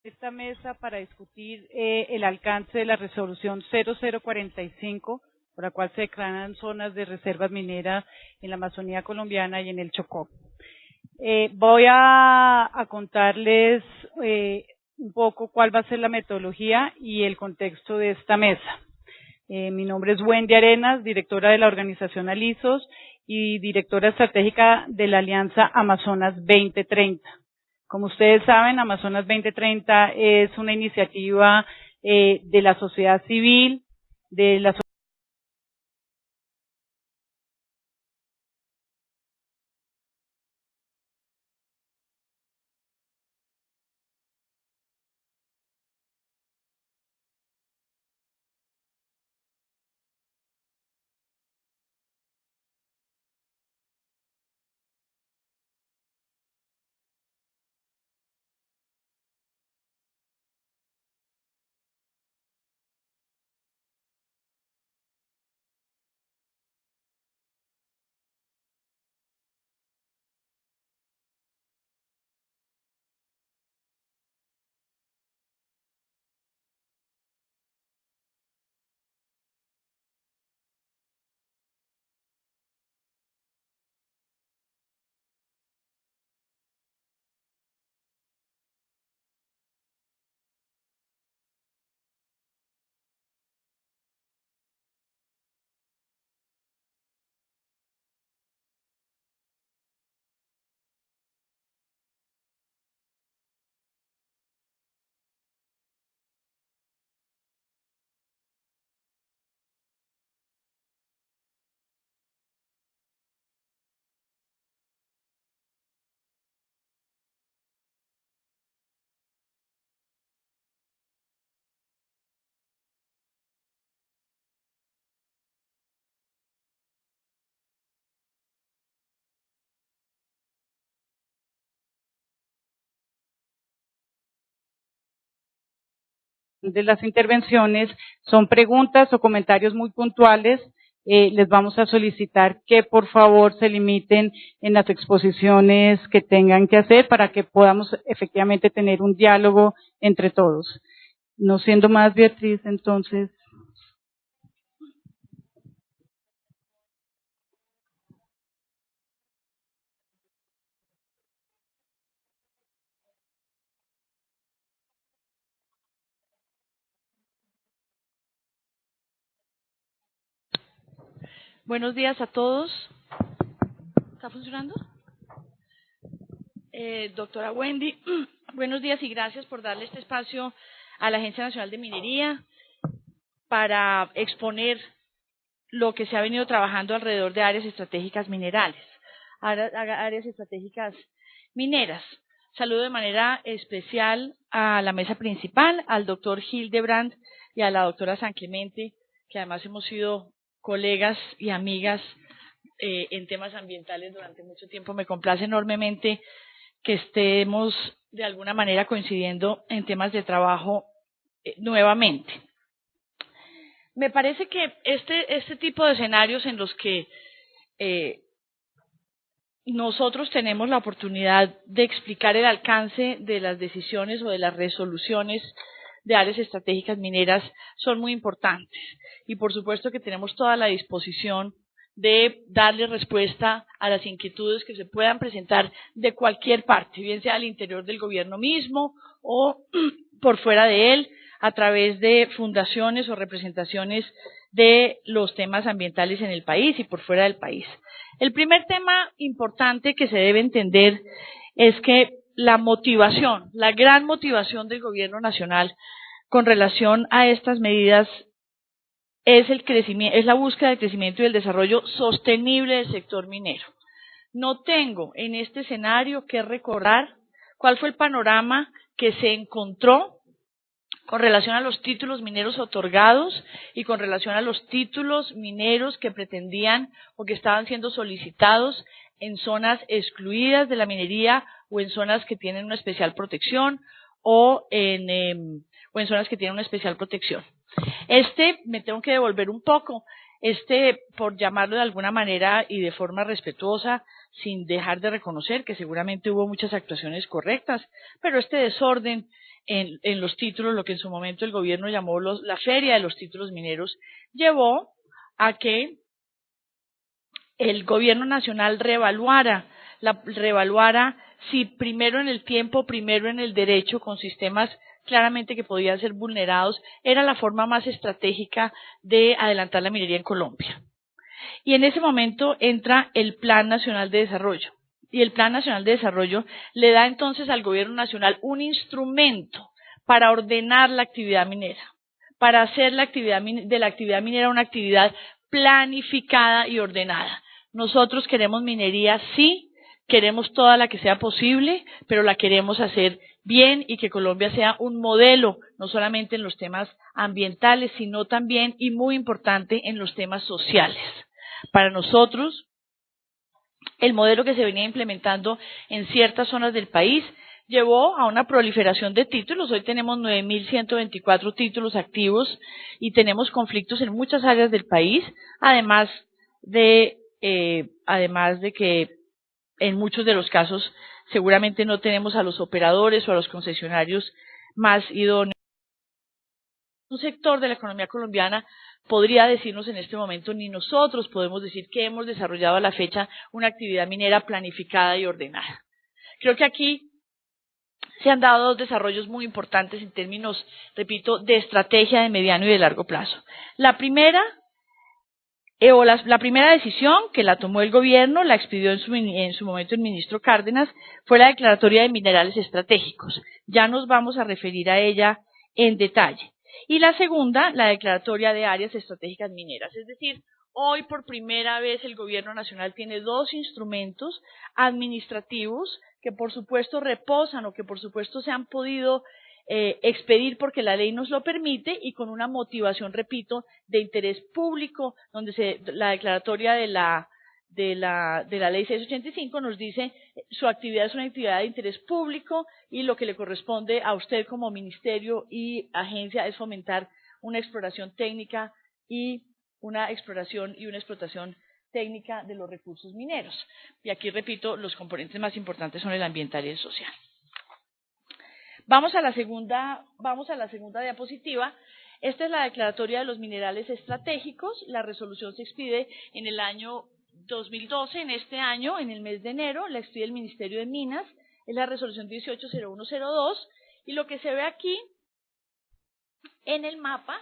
esta mesa para discutir el alcance de la resolución 0045, por la cual se declaran zonas de reservas mineras en la Amazonía colombiana y en el Chocó. Voy a contarles un poco cuál va a ser la metodología y el contexto de esta mesa. Mi nombre es Wendy Arenas, directora de la organización ALISOS y directora estratégica de la Alianza Amazonas 2030. Como ustedes saben, Amazonas 2030 es una iniciativa de la sociedad civil, de la de las intervenciones son preguntas o comentarios muy puntuales. Les vamos a solicitar que por favor se limiten en las exposiciones que tengan que hacer para que podamos efectivamente tener un diálogo entre todos. No siendo más, Beatriz, entonces. Buenos días a todos. ¿Está funcionando? Doctora Wendy, buenos días y gracias por darle este espacio a la Agencia Nacional de Minería para exponer lo que se ha venido trabajando alrededor de áreas estratégicas minerales, áreas estratégicas mineras. Saludo de manera especial a la mesa principal, al doctor Hildebrand y a la doctora San Clemente, que además hemos sido colegas y amigas en temas ambientales durante mucho tiempo. Me complace enormemente que estemos de alguna manera coincidiendo en temas de trabajo nuevamente. Me parece que este tipo de escenarios en los que nosotros tenemos la oportunidad de explicar el alcance de las decisiones o de las resoluciones de áreas estratégicas mineras son muy importantes. Y por supuesto que tenemos toda la disposición de darle respuesta a las inquietudes que se puedan presentar de cualquier parte, bien sea al interior del gobierno mismo o por fuera de él, a través de fundaciones o representaciones de los temas ambientales en el país y por fuera del país. El primer tema importante que se debe entender es que la motivación, la gran motivación del gobierno nacional con relación a estas medidas es el crecimiento, es la búsqueda del crecimiento y el desarrollo sostenible del sector minero. No tengo en este escenario que recordar cuál fue el panorama que se encontró con relación a los títulos mineros otorgados y con relación a los títulos mineros que pretendían o que estaban siendo solicitados en zonas excluidas de la minería o en zonas que tienen una especial protección o en zonas que tienen una especial protección. Me tengo que devolver un poco, por llamarlo de alguna manera y de forma respetuosa, sin dejar de reconocer que seguramente hubo muchas actuaciones correctas, pero este desorden en los títulos, lo que en su momento el gobierno llamó la Feria de los Títulos Mineros, llevó a que el gobierno nacional reevaluara si primero en el tiempo, primero en el derecho, con sistemas claramente que podían ser vulnerados, era la forma más estratégica de adelantar la minería en Colombia. Y en ese momento entra el Plan Nacional de Desarrollo. Y el Plan Nacional de Desarrollo le da entonces al gobierno nacional un instrumento para ordenar la actividad minera, para hacer de la actividad minera una actividad planificada y ordenada. Nosotros queremos minería, sí, queremos toda la que sea posible, pero la queremos hacer bien y que Colombia sea un modelo, no solamente en los temas ambientales, sino también, y muy importante, en los temas sociales. Para nosotros, el modelo que se venía implementando en ciertas zonas del país llevó a una proliferación de títulos. Hoy tenemos 9.124 títulos activos y tenemos conflictos en muchas áreas del país, además de que en muchos de los casos seguramente no tenemos a los operadores o a los concesionarios más idóneos. Un sector de la economía colombiana podría decirnos en este momento, ni nosotros podemos decir que hemos desarrollado a la fecha una actividad minera planificada y ordenada. Creo que aquí se han dado dos desarrollos muy importantes en términos, repito, de estrategia de mediano y de largo plazo. La primera decisión que la tomó el gobierno, la expidió en su momento el ministro Cárdenas, fue la declaratoria de minerales estratégicos. Ya nos vamos a referir a ella en detalle. Y la segunda, la declaratoria de áreas estratégicas mineras. Es decir, hoy por primera vez el gobierno nacional tiene dos instrumentos administrativos que por supuesto reposan o que por supuesto se han podido expedir porque la ley nos lo permite y con una motivación, repito, de interés público, donde la declaratoria de la ley 685 nos dice su actividad es una actividad de interés público y lo que le corresponde a usted como ministerio y agencia es fomentar una exploración técnica y una explotación técnica de los recursos mineros. Y aquí, repito, los componentes más importantes son el ambiental y el social. Vamos a la segunda diapositiva. Esta es la declaratoria de los minerales estratégicos. La resolución se expide en el año 2012, en este año, en el mes de enero, la expide el Ministerio de Minas, es la resolución 180102, y lo que se ve aquí en el mapa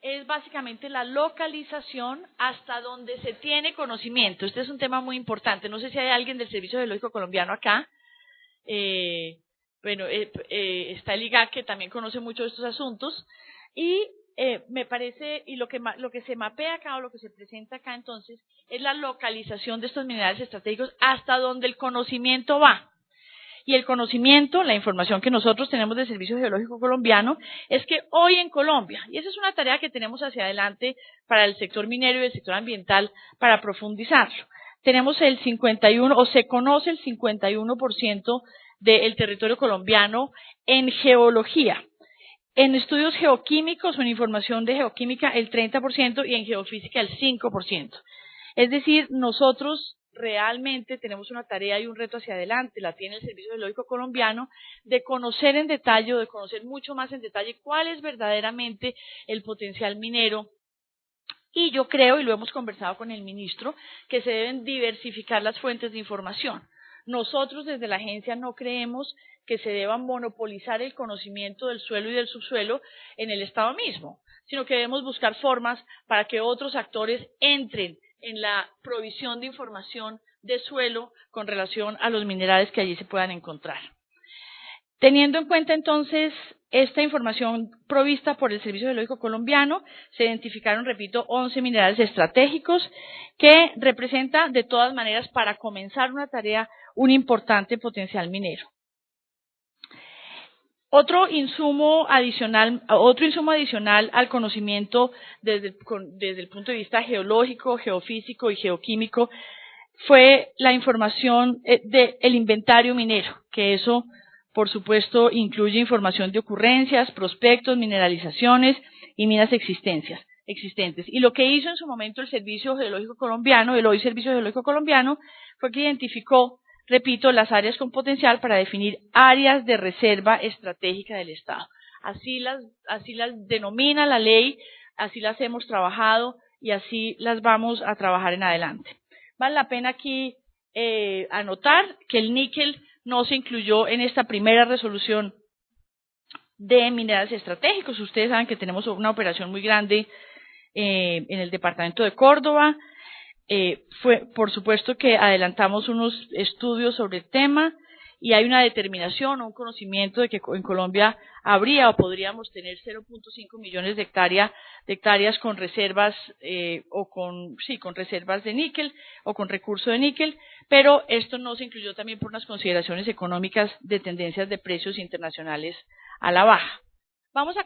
es básicamente la localización hasta donde se tiene conocimiento. Este es un tema muy importante, no sé si hay alguien del Servicio Geológico Colombiano acá, está el IGAC que también conoce mucho de estos asuntos, y me parece, y lo que se mapea acá o lo que se presenta acá entonces es la localización de estos minerales estratégicos hasta donde el conocimiento va. Y el conocimiento, la información que nosotros tenemos del Servicio Geológico Colombiano es que hoy en Colombia, y esa es una tarea que tenemos hacia adelante para el sector minero y el sector ambiental para profundizarlo, tenemos el 51, o se conoce el 51% del territorio colombiano en geología. En estudios geoquímicos o en información de geoquímica el 30% y en geofísica el 5%. Es decir, nosotros realmente tenemos una tarea y un reto hacia adelante, la tiene el Servicio Geológico Colombiano, de conocer en detalle, de conocer mucho más en detalle cuál es verdaderamente el potencial minero. Y yo creo, y lo hemos conversado con el ministro, que se deben diversificar las fuentes de información. Nosotros desde la agencia no creemos que se deba monopolizar el conocimiento del suelo y del subsuelo en el Estado mismo, sino que debemos buscar formas para que otros actores entren en la provisión de información de suelo con relación a los minerales que allí se puedan encontrar. Teniendo en cuenta entonces esta información provista por el Servicio Geológico Colombiano, se identificaron, repito, 11 minerales estratégicos que representa de todas maneras para comenzar una tarea un importante potencial minero. Otro insumo adicional al conocimiento desde el punto de vista geológico, geofísico y geoquímico fue la información del inventario minero, que eso por supuesto incluye información de ocurrencias, prospectos, mineralizaciones y minas existentes. Y lo que hizo en su momento el Servicio Geológico Colombiano, el hoy Servicio Geológico Colombiano, fue que identificó repito, las áreas con potencial para definir áreas de reserva estratégica del Estado. Así las denomina la ley, así las hemos trabajado y así las vamos a trabajar en adelante. Vale la pena aquí anotar que el níquel no se incluyó en esta primera resolución de minerales estratégicos. Ustedes saben que tenemos una operación muy grande en el departamento de Córdoba. Por supuesto que adelantamos unos estudios sobre el tema y hay una determinación o un conocimiento de que en Colombia habría o podríamos tener 0.5 millones de hectáreas con reservas con reservas de níquel o con recurso de níquel, pero esto no se incluyó también por unas consideraciones económicas de tendencias de precios internacionales a la baja. Vamos a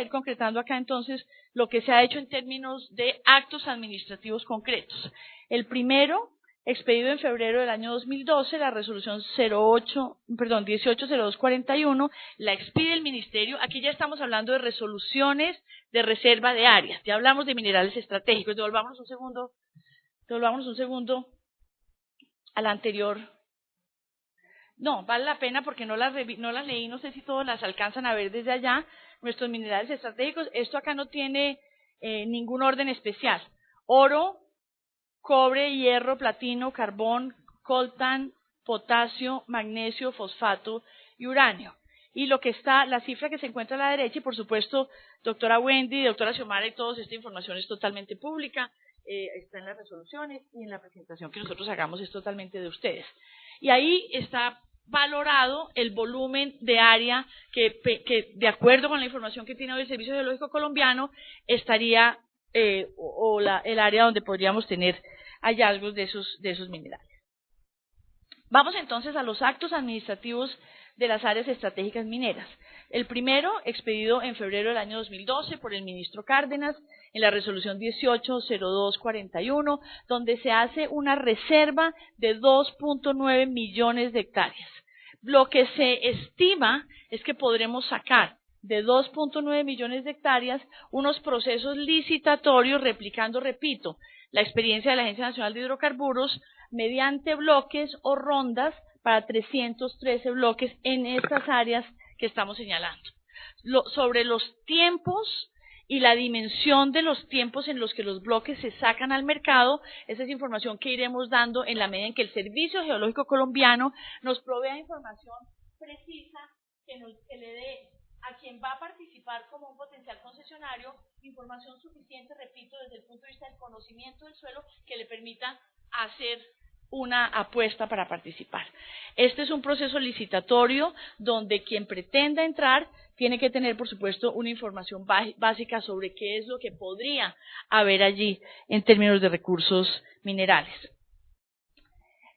ir concretando acá entonces lo que se ha hecho en términos de actos administrativos concretos. El primero, expedido en febrero del año 2012, la resolución 180241, la expide el Ministerio. Aquí ya estamos hablando de resoluciones de reserva de áreas. Ya hablamos de minerales estratégicos. Devolvámonos un segundo a la anterior. No, vale la pena porque no las leí, no sé si todos las alcanzan a ver desde allá. Nuestros minerales estratégicos, esto acá no tiene ningún orden especial. Oro, cobre, hierro, platino, carbón, coltán, potasio, magnesio, fosfato y uranio. Y la cifra que se encuentra a la derecha, y por supuesto, doctora Wendy, doctora Xiomara y todos, esta información es totalmente pública, está en las resoluciones y en la presentación que nosotros hagamos es totalmente de ustedes. Y ahí está valorado el volumen de área que de acuerdo con la información que tiene hoy el Servicio Geológico Colombiano estaría el área donde podríamos tener hallazgos de esos minerales. Vamos entonces a los actos administrativos de las áreas estratégicas mineras. El primero, expedido en febrero del año 2012 por el ministro Cárdenas, en la resolución 180241, donde se hace una reserva de 2.9 millones de hectáreas. Lo que se estima es que podremos sacar de 2.9 millones de hectáreas unos procesos licitatorios replicando, repito, la experiencia de la Agencia Nacional de Hidrocarburos mediante bloques o rondas para 313 bloques en estas áreas que estamos señalando. Sobre los tiempos y la dimensión de los tiempos en los que los bloques se sacan al mercado, esa es información que iremos dando en la medida en que el Servicio Geológico Colombiano nos provea información precisa que le dé a quien va a participar como un potencial concesionario información suficiente, repito, desde el punto de vista del conocimiento del suelo que le permita hacer una apuesta para participar. Este es un proceso licitatorio donde quien pretenda entrar tiene que tener, por supuesto, una información básica sobre qué es lo que podría haber allí en términos de recursos minerales.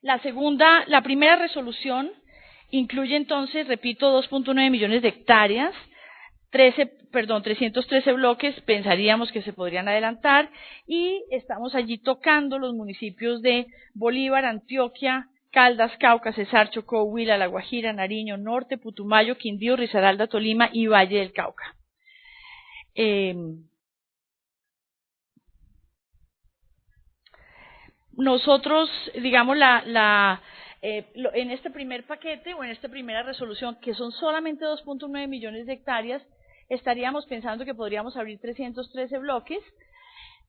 La primera resolución incluye entonces, repito, 2.9 millones de hectáreas, 313 bloques, pensaríamos que se podrían adelantar, y estamos allí tocando los municipios de Bolívar, Antioquia, Caldas, Cauca, Cesar, Chocó, Huila, La Guajira, Nariño, Norte, Putumayo, Quindío, Risaralda, Tolima y Valle del Cauca. Nosotros, digamos, en este primer paquete o en esta primera resolución, que son solamente 2.9 millones de hectáreas, estaríamos pensando que podríamos abrir 313 bloques,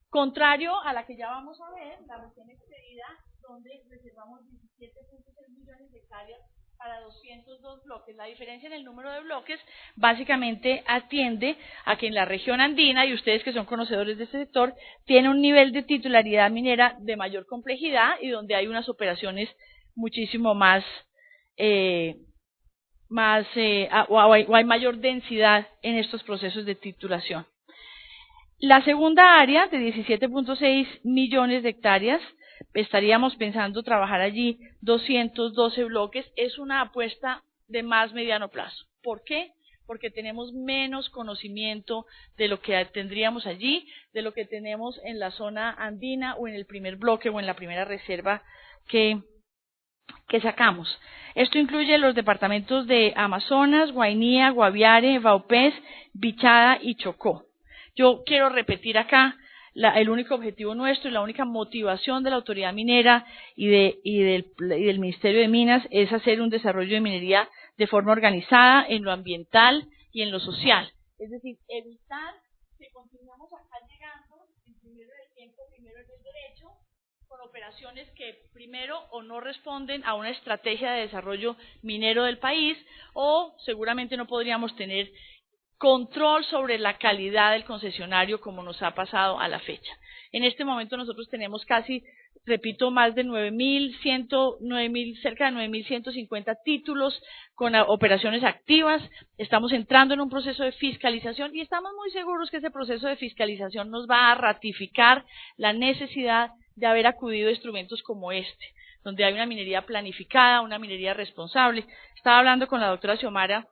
contrario a la que ya vamos a ver, la recién expedida, donde reservamos 17.6 millones de hectáreas para 202 bloques. La diferencia en el número de bloques básicamente atiende a que en la región andina, y ustedes que son conocedores de este sector, tiene un nivel de titularidad minera de mayor complejidad y donde hay unas operaciones muchísimo más o hay mayor densidad en estos procesos de titulación. La segunda área, de 17.6 millones de hectáreas, estaríamos pensando trabajar allí 212 bloques, es una apuesta de más mediano plazo. ¿Por qué? Porque tenemos menos conocimiento de lo que tendríamos allí, de lo que tenemos en la zona andina o en el primer bloque o en la primera reserva que sacamos. Esto incluye los departamentos de Amazonas, Guainía, Guaviare, Vaupés, Bichada y Chocó. Yo quiero repetir acá el único objetivo nuestro y la única motivación de la autoridad minera y del Ministerio de Minas es hacer un desarrollo de minería de forma organizada en lo ambiental y en lo social. Es decir, evitar que continuemos acá llegando en primero del tiempo, primero en el derecho, con operaciones que primero o no responden a una estrategia de desarrollo minero del país, o seguramente no podríamos tener control sobre la calidad del concesionario como nos ha pasado a la fecha. En este momento nosotros tenemos casi, repito, más de 9.100, cerca de 9.150 títulos con operaciones activas. Estamos entrando en un proceso de fiscalización y estamos muy seguros que ese proceso de fiscalización nos va a ratificar la necesidad de haber acudido a instrumentos como este, donde hay una minería planificada, una minería responsable. Estaba hablando con la doctora Xiomara,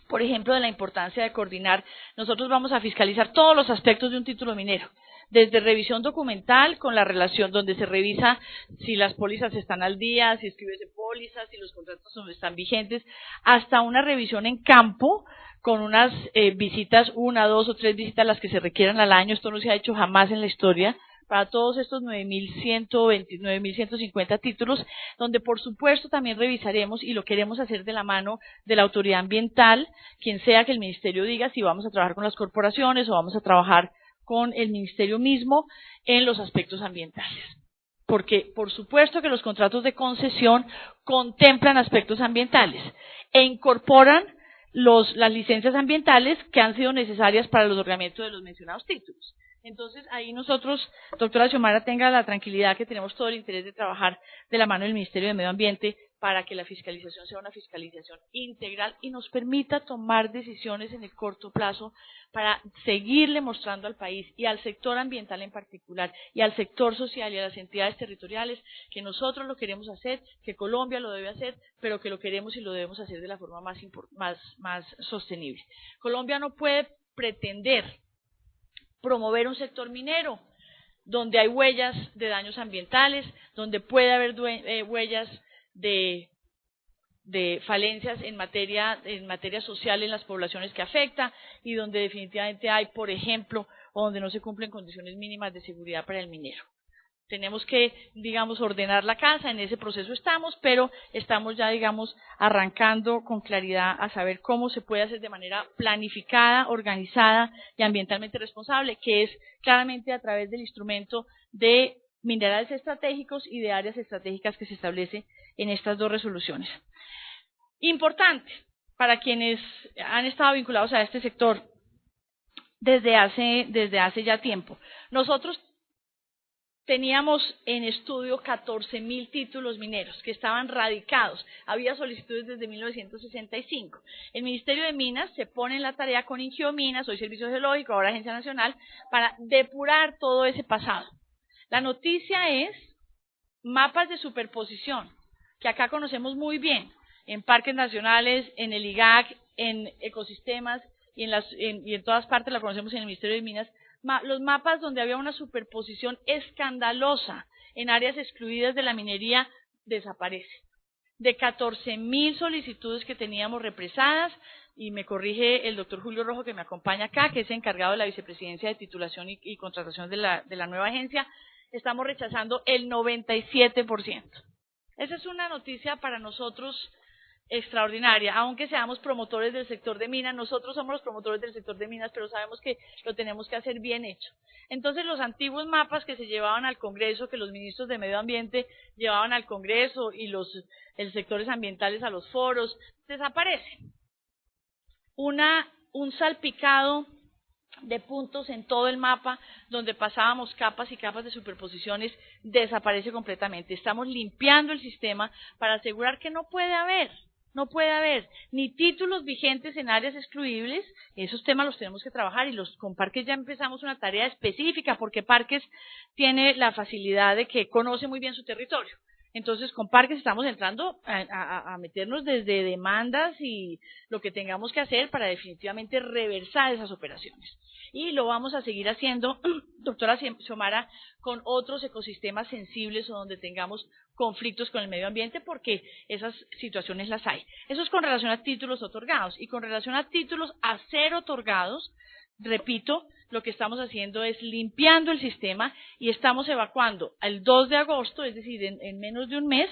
por ejemplo, de la importancia de coordinar. Nosotros vamos a fiscalizar todos los aspectos de un título minero, desde revisión documental con la relación donde se revisa si las pólizas están al día, si escribirse pólizas, si los contratos están vigentes, hasta una revisión en campo con unas visitas, 1, 2 o 3 visitas las que se requieran al año. Esto no se ha hecho jamás en la historia, para todos estos 9.150 títulos, donde por supuesto también revisaremos, y lo queremos hacer de la mano de la autoridad ambiental, quien sea que el ministerio diga si vamos a trabajar con las corporaciones o vamos a trabajar con el ministerio mismo en los aspectos ambientales. Porque por supuesto que los contratos de concesión contemplan aspectos ambientales e incorporan las licencias ambientales que han sido necesarias para el otorgamiento de los mencionados títulos. Entonces, ahí nosotros, doctora Xiomara, tenga la tranquilidad que tenemos todo el interés de trabajar de la mano del Ministerio de Medio Ambiente para que la fiscalización sea una fiscalización integral y nos permita tomar decisiones en el corto plazo para seguirle mostrando al país y al sector ambiental en particular y al sector social y a las entidades territoriales que nosotros lo queremos hacer, que Colombia lo debe hacer, pero que lo queremos y lo debemos hacer de la forma más sostenible. Colombia no puede pretender promover un sector minero donde hay huellas de daños ambientales, donde puede haber huellas de falencias en materia social en las poblaciones que afecta y donde definitivamente hay, por ejemplo, o donde no se cumplen condiciones mínimas de seguridad para el minero. Tenemos que, digamos, ordenar la casa, en ese proceso estamos, pero estamos ya, digamos, arrancando con claridad a saber cómo se puede hacer de manera planificada, organizada y ambientalmente responsable, que es claramente a través del instrumento de minerales estratégicos y de áreas estratégicas que se establece en estas dos resoluciones. Importante para quienes han estado vinculados a este sector desde hace ya tiempo. Nosotros teníamos en estudio 14.000 títulos mineros que estaban radicados. Había solicitudes desde 1965. El Ministerio de Minas se pone en la tarea con Ingiominas, hoy Servicio Geológico, ahora Agencia Nacional, para depurar todo ese pasado. La noticia es mapas de superposición, que acá conocemos muy bien, en parques nacionales, en el IGAC, en ecosistemas y en todas partes la conocemos en el Ministerio de Minas. Los mapas donde había una superposición escandalosa en áreas excluidas de la minería desaparecen. De 14.000 solicitudes que teníamos represadas, y me corrige el doctor Julio Rojo que me acompaña acá, que es encargado de la vicepresidencia de titulación y contratación de la nueva agencia, estamos rechazando el 97%. Esa es una noticia para nosotros extraordinaria, aunque seamos promotores del sector de minas. Nosotros somos los promotores del sector de minas, pero sabemos que lo tenemos que hacer bien hecho. Entonces, los antiguos mapas que se llevaban al Congreso, que los ministros de Medio Ambiente llevaban al Congreso y los sectores ambientales a los foros, desaparecen. Un salpicado de puntos en todo el mapa donde pasábamos capas y capas de superposiciones desaparece completamente. Estamos limpiando el sistema para asegurar que no puede haber ni títulos vigentes en áreas excluibles. Esos temas los tenemos que trabajar, y con Parques ya empezamos una tarea específica, porque Parques tiene la facilidad de que conoce muy bien su territorio. Entonces, con Parques estamos entrando a meternos desde demandas y lo que tengamos que hacer para definitivamente reversar esas operaciones. Y lo vamos a seguir haciendo, doctora Xiomara, con otros ecosistemas sensibles o donde tengamos conflictos con el medio ambiente, porque esas situaciones las hay. Eso es con relación a títulos otorgados. Y con relación a títulos a ser otorgados, repito, lo que estamos haciendo es limpiando el sistema y estamos evacuando el 2 de agosto, es decir, en menos de un mes,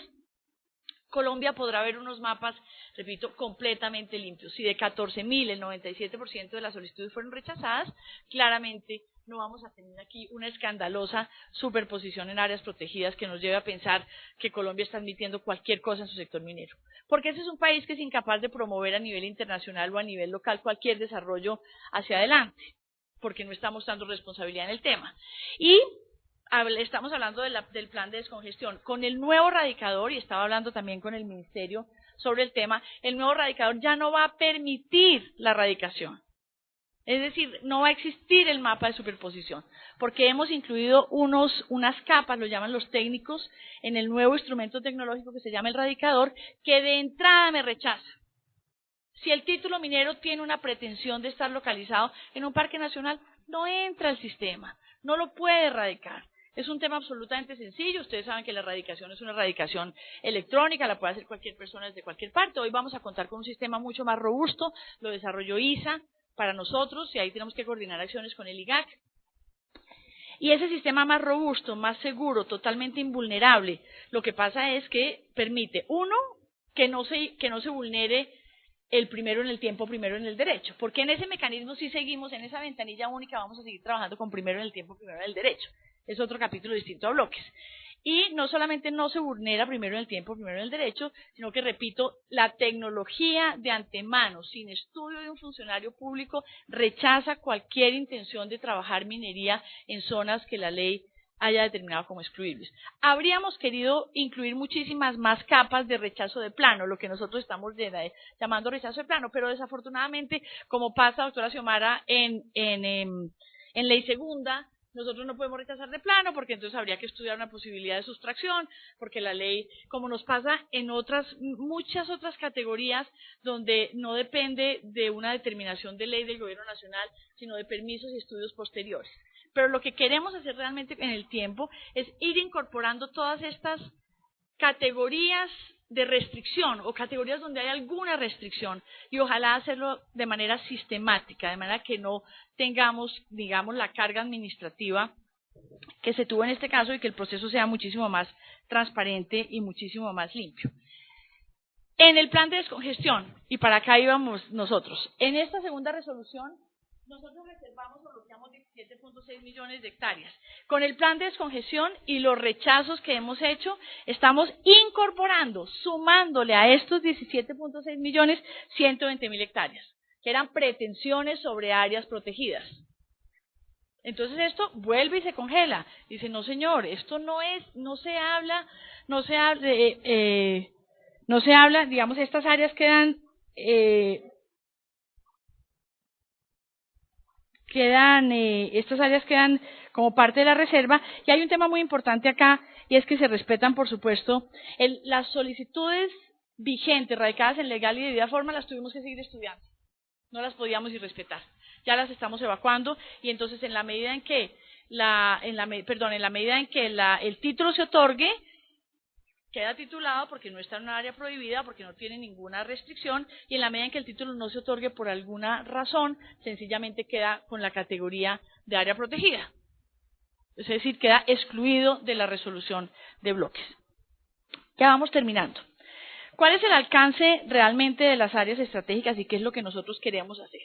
Colombia podrá ver unos mapas, repito, completamente limpios. Si de 14.000 el 97% de las solicitudes fueron rechazadas, claramente no vamos a tener aquí una escandalosa superposición en áreas protegidas que nos lleve a pensar que Colombia está admitiendo cualquier cosa en su sector minero. Porque ese es un país que es incapaz de promover a nivel internacional o a nivel local cualquier desarrollo hacia adelante, porque no está mostrando responsabilidad en el tema. Y estamos hablando del plan de descongestión. Con el nuevo radicador, y estaba hablando también con el Ministerio sobre el tema, el nuevo radicador ya no va a permitir la radicación. Es decir, no va a existir el mapa de superposición, porque hemos incluido unas capas, lo llaman los técnicos, en el nuevo instrumento tecnológico que se llama el radicador, que de entrada me rechaza. Si el título minero tiene una pretensión de estar localizado en un parque nacional, no entra al sistema, no lo puede radicar. Es un tema absolutamente sencillo. Ustedes saben que la radicación es una radicación electrónica, la puede hacer cualquier persona desde cualquier parte. Hoy vamos a contar con un sistema mucho más robusto, lo desarrolló ISA para nosotros y ahí tenemos que coordinar acciones con el IGAC. Y ese sistema más robusto, más seguro, totalmente invulnerable, lo que pasa es que permite, uno, que no se vulnere el primero en el tiempo, primero en el derecho, porque en ese mecanismo sí seguimos, en esa ventanilla única vamos a seguir trabajando con primero en el tiempo, primero en el derecho. Es otro capítulo distinto a bloques. Y no solamente no se vulnera primero en el tiempo, primero en el derecho, sino que, repito, la tecnología de antemano, sin estudio de un funcionario público, rechaza cualquier intención de trabajar minería en zonas que la ley haya determinado como excluibles. Habríamos querido incluir muchísimas más capas de rechazo de plano, lo que nosotros estamos llamando rechazo de plano, pero desafortunadamente, como pasa, doctora Xiomara, en ley segunda, nosotros no podemos rechazar de plano porque entonces habría que estudiar una posibilidad de sustracción, porque la ley, como nos pasa en muchas otras categorías donde no depende de una determinación de ley del gobierno nacional, sino de permisos y estudios posteriores. Pero lo que queremos hacer realmente en el tiempo es ir incorporando todas estas categorías de restricción o categorías donde hay alguna restricción y ojalá hacerlo de manera sistemática, de manera que no tengamos, digamos, la carga administrativa que se tuvo en este caso y que el proceso sea muchísimo más transparente y muchísimo más limpio. En el plan de descongestión, y para acá íbamos nosotros, en esta segunda resolución nosotros reservamos o bloqueamos 17.6 millones de hectáreas. Con el plan de descongestión y los rechazos que hemos hecho, estamos incorporando, sumándole a estos 17.6 millones, 120.000 hectáreas, que eran pretensiones sobre áreas protegidas. Entonces esto vuelve y se congela. Dice, no señor, esto no se habla, digamos, estas áreas quedan estas áreas quedan como parte de la reserva, y hay un tema muy importante acá, y es que se respetan, por supuesto, las solicitudes vigentes, radicadas en legal y debida forma, las tuvimos que seguir estudiando, no las podíamos ir respetar, ya las estamos evacuando, y entonces en la medida en que el título se otorgue, queda titulado porque no está en un área prohibida, porque no tiene ninguna restricción, y en la medida en que el título no se otorgue por alguna razón, sencillamente queda con la categoría de área protegida. Es decir, queda excluido de la resolución de bloques. Ya vamos terminando. ¿Cuál es el alcance realmente de las áreas estratégicas y qué es lo que nosotros queremos hacer?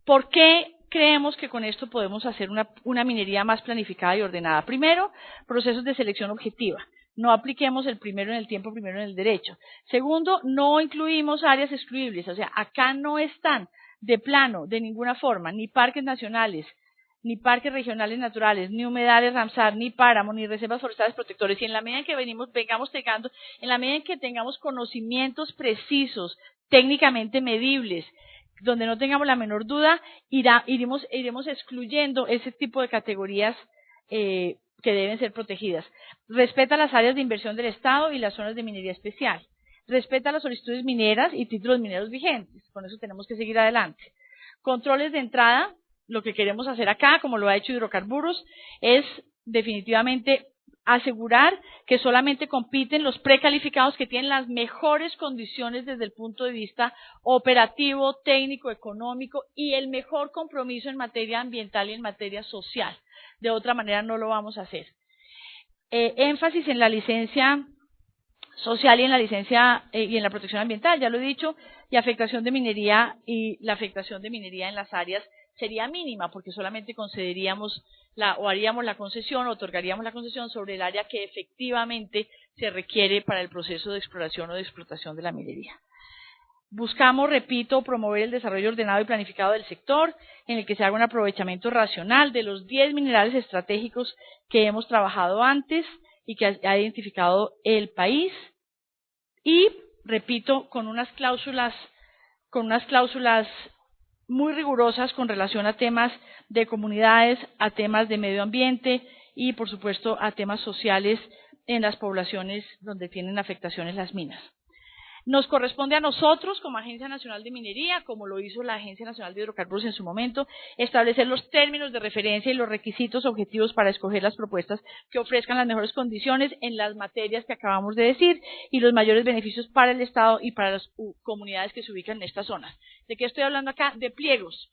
¿Por qué creemos que con esto podemos hacer una minería más planificada y ordenada? Primero, procesos de selección objetiva. No apliquemos el primero en el tiempo, primero en el derecho. Segundo, no incluimos áreas excluibles, o sea, acá no están de plano, de ninguna forma, ni parques nacionales, ni parques regionales naturales, ni humedales Ramsar, ni páramo, ni reservas forestales protectores. Y en la medida en que vengamos llegando, en la medida en que tengamos conocimientos precisos, técnicamente medibles, donde no tengamos la menor duda, iremos excluyendo ese tipo de categorías que deben ser protegidas. Respeta las áreas de inversión del Estado y las zonas de minería especial. Respeta las solicitudes mineras y títulos mineros vigentes. Con eso tenemos que seguir adelante. Controles de entrada. Lo que queremos hacer acá, como lo ha hecho Hidrocarburos, es definitivamente asegurar que solamente compiten los precalificados que tienen las mejores condiciones desde el punto de vista operativo, técnico, económico y el mejor compromiso en materia ambiental y en materia social. De otra manera no lo vamos a hacer. Énfasis en la licencia social y en la licencia y en la protección ambiental, ya lo he dicho, y afectación de minería, y la afectación de minería en las áreas sería mínima porque solamente concederíamos o haríamos la concesión, otorgaríamos la concesión sobre el área que efectivamente se requiere para el proceso de exploración o de explotación de la minería. Buscamos, repito, promover el desarrollo ordenado y planificado del sector, en el que se haga un aprovechamiento racional de los 10 minerales estratégicos que hemos trabajado antes y que ha identificado el país, y, repito, con unas cláusulas muy rigurosas con relación a temas de comunidades, a temas de medio ambiente y, por supuesto, a temas sociales en las poblaciones donde tienen afectaciones las minas. Nos corresponde a nosotros, como Agencia Nacional de Minería, como lo hizo la Agencia Nacional de Hidrocarburos en su momento, establecer los términos de referencia y los requisitos objetivos para escoger las propuestas que ofrezcan las mejores condiciones en las materias que acabamos de decir y los mayores beneficios para el Estado y para las comunidades que se ubican en estas zonas. ¿De qué estoy hablando acá? De pliegos.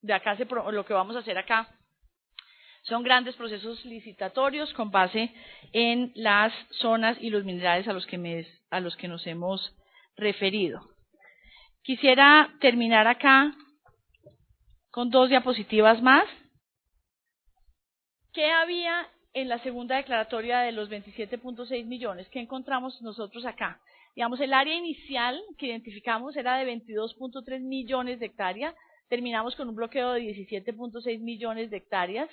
De acá lo que vamos a hacer acá son grandes procesos licitatorios con base en las zonas y los minerales a los que nos hemos referido. Quisiera terminar acá con 2 diapositivas más. ¿Qué había en la segunda declaratoria de los 27.6 millones? ¿Qué encontramos nosotros acá? Digamos, el área inicial que identificamos era de 22.3 millones de hectáreas. Terminamos con un bloqueo de 17.6 millones de hectáreas.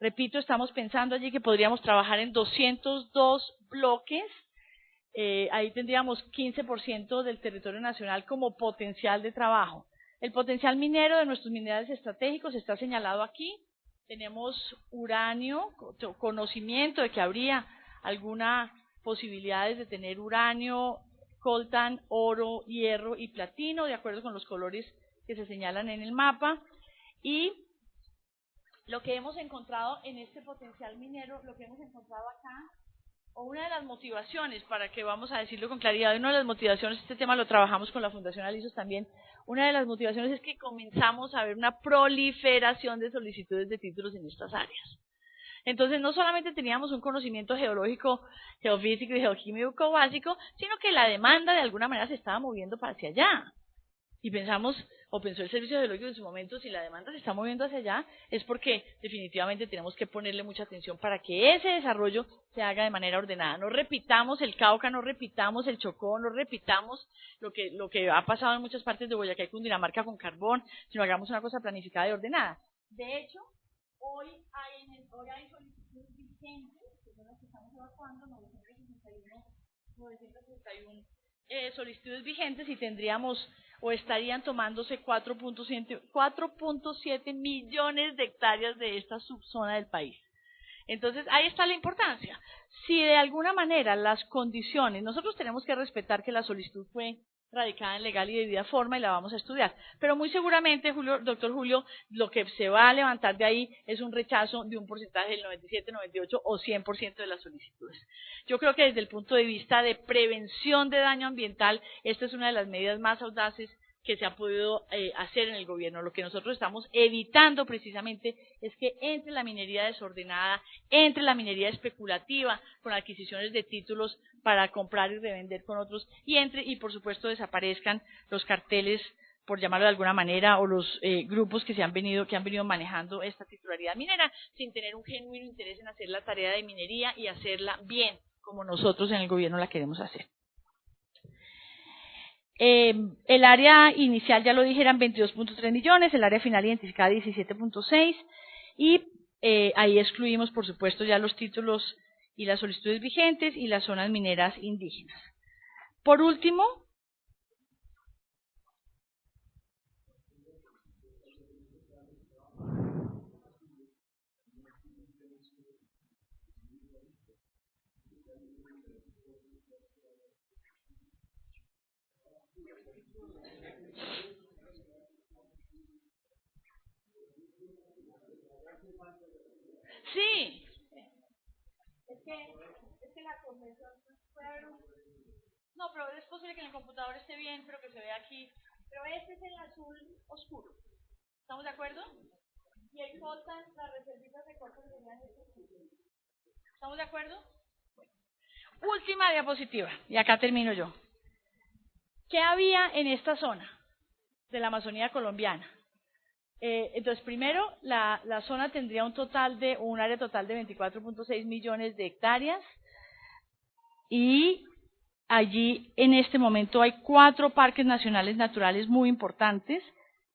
Repito, estamos pensando allí que podríamos trabajar en 202 bloques. Ahí tendríamos 15% del territorio nacional como potencial de trabajo. El potencial minero de nuestros minerales estratégicos está señalado aquí. Tenemos uranio, conocimiento de que habría algunas posibilidades de tener uranio, coltan, oro, hierro y platino, de acuerdo con los colores que se señalan en el mapa. Y lo que hemos encontrado en este potencial minero, lo que hemos encontrado acá, o una de las motivaciones, para que vamos a decirlo con claridad, una de las motivaciones, este tema lo trabajamos con la Fundación Alisos también, una de las motivaciones es que comenzamos a ver una proliferación de solicitudes de títulos en estas áreas. Entonces, no solamente teníamos un conocimiento geológico, geofísico y geoquímico básico, sino que la demanda de alguna manera se estaba moviendo hacia allá. Y pensamos, o pensó el Servicio Geológico en su momento, si la demanda se está moviendo hacia allá, es porque definitivamente tenemos que ponerle mucha atención para que ese desarrollo se haga de manera ordenada. No repitamos el Cauca, no repitamos el Chocó, no repitamos lo que ha pasado en muchas partes de Boyacá y Cundinamarca con carbón, sino hagamos una cosa planificada y ordenada. De hecho, hoy hay solicitudes vigentes, que son las que estamos evacuando, 961 solicitudes vigentes, y tendríamos o estarían tomándose 4.7 millones de hectáreas de esta subzona del país. Entonces, ahí está la importancia. Si de alguna manera las condiciones, nosotros tenemos que respetar que la solicitud fue radicada en legal y debida forma y la vamos a estudiar, pero muy seguramente, doctor Julio, lo que se va a levantar de ahí es un rechazo de un porcentaje del 97, 98 o 100% de las solicitudes. Yo creo que desde el punto de vista de prevención de daño ambiental, esta es una de las medidas más audaces que se ha podido hacer en el gobierno. Lo que nosotros estamos evitando precisamente es que entre la minería desordenada, entre la minería especulativa con adquisiciones de títulos para comprar y revender con otros, y por supuesto desaparezcan los carteles, por llamarlo de alguna manera, o los grupos que han venido manejando esta titularidad minera sin tener un genuino interés en hacer la tarea de minería y hacerla bien, como nosotros en el gobierno la queremos hacer. El área inicial, ya lo dije, eran 22.3 millones, el área final identificada 17.6, y ahí excluimos, por supuesto, ya los títulos y las solicitudes vigentes y las zonas mineras indígenas. Por último, sí, Es que la convención puede haber un... No, pero es posible que en el computador esté bien, pero que se vea aquí. Pero este es el azul oscuro. ¿Estamos de acuerdo? Y el coltan, las reservitas de coltan serían este oscuro. ¿Estamos de acuerdo? Bueno. Última diapositiva, y acá termino yo. ¿Qué había en esta zona de la Amazonía colombiana? Entonces, primero, la zona tendría un área total de 24.6 millones de hectáreas y allí en este momento hay 4 parques nacionales naturales muy importantes.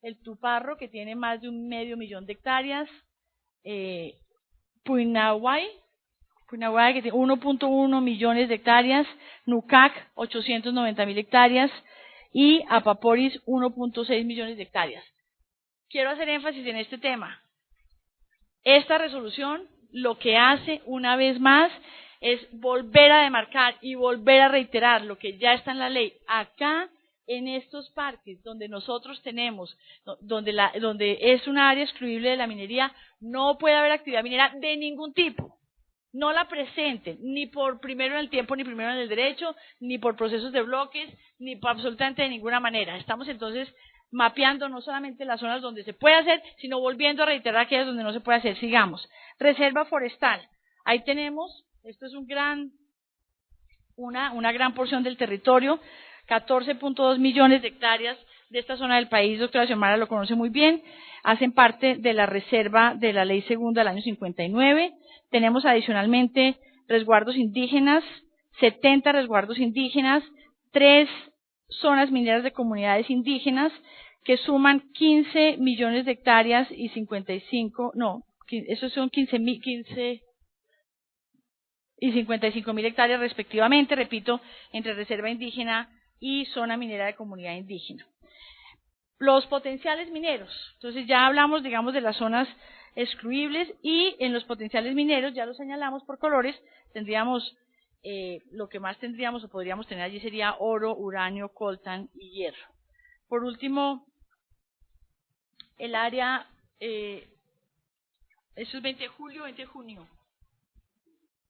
El Tuparro, que tiene más de 1,5 millón de hectáreas, Puinahuay, que tiene 1.1 millones de hectáreas, Nucac, 890.000 hectáreas y Apaporis, 1.6 millones de hectáreas. Quiero hacer énfasis en este tema. Esta resolución lo que hace una vez más es volver a demarcar y volver a reiterar lo que ya está en la ley. Acá, en estos parques donde nosotros tenemos, donde es un área excluible de la minería, no puede haber actividad minera de ningún tipo. No la presenten, ni por primero en el tiempo, ni primero en el derecho, ni por procesos de bloques, ni por absolutamente de ninguna manera. Estamos entonces mapeando no solamente las zonas donde se puede hacer, sino volviendo a reiterar aquellas donde no se puede hacer. Sigamos. Reserva forestal. Ahí tenemos, esto es una gran porción del territorio, 14.2 millones de hectáreas de esta zona del país, doctora Xiomara lo conoce muy bien, hacen parte de la reserva de la Ley Segunda del año 59. Tenemos adicionalmente resguardos indígenas, 70 resguardos indígenas, 3 zonas mineras de comunidades indígenas que suman 15 millones de hectáreas y 55, no, esos son 15 y 55.000 hectáreas respectivamente, repito, entre reserva indígena y zona minera de comunidad indígena. Los potenciales mineros, entonces ya hablamos, digamos, de las zonas excluibles y en los potenciales mineros, ya lo señalamos por colores, tendríamos, lo que más tendríamos o podríamos tener allí sería oro, uranio, coltan y hierro. Por último, el área, eso es 20 de julio, 20 de junio.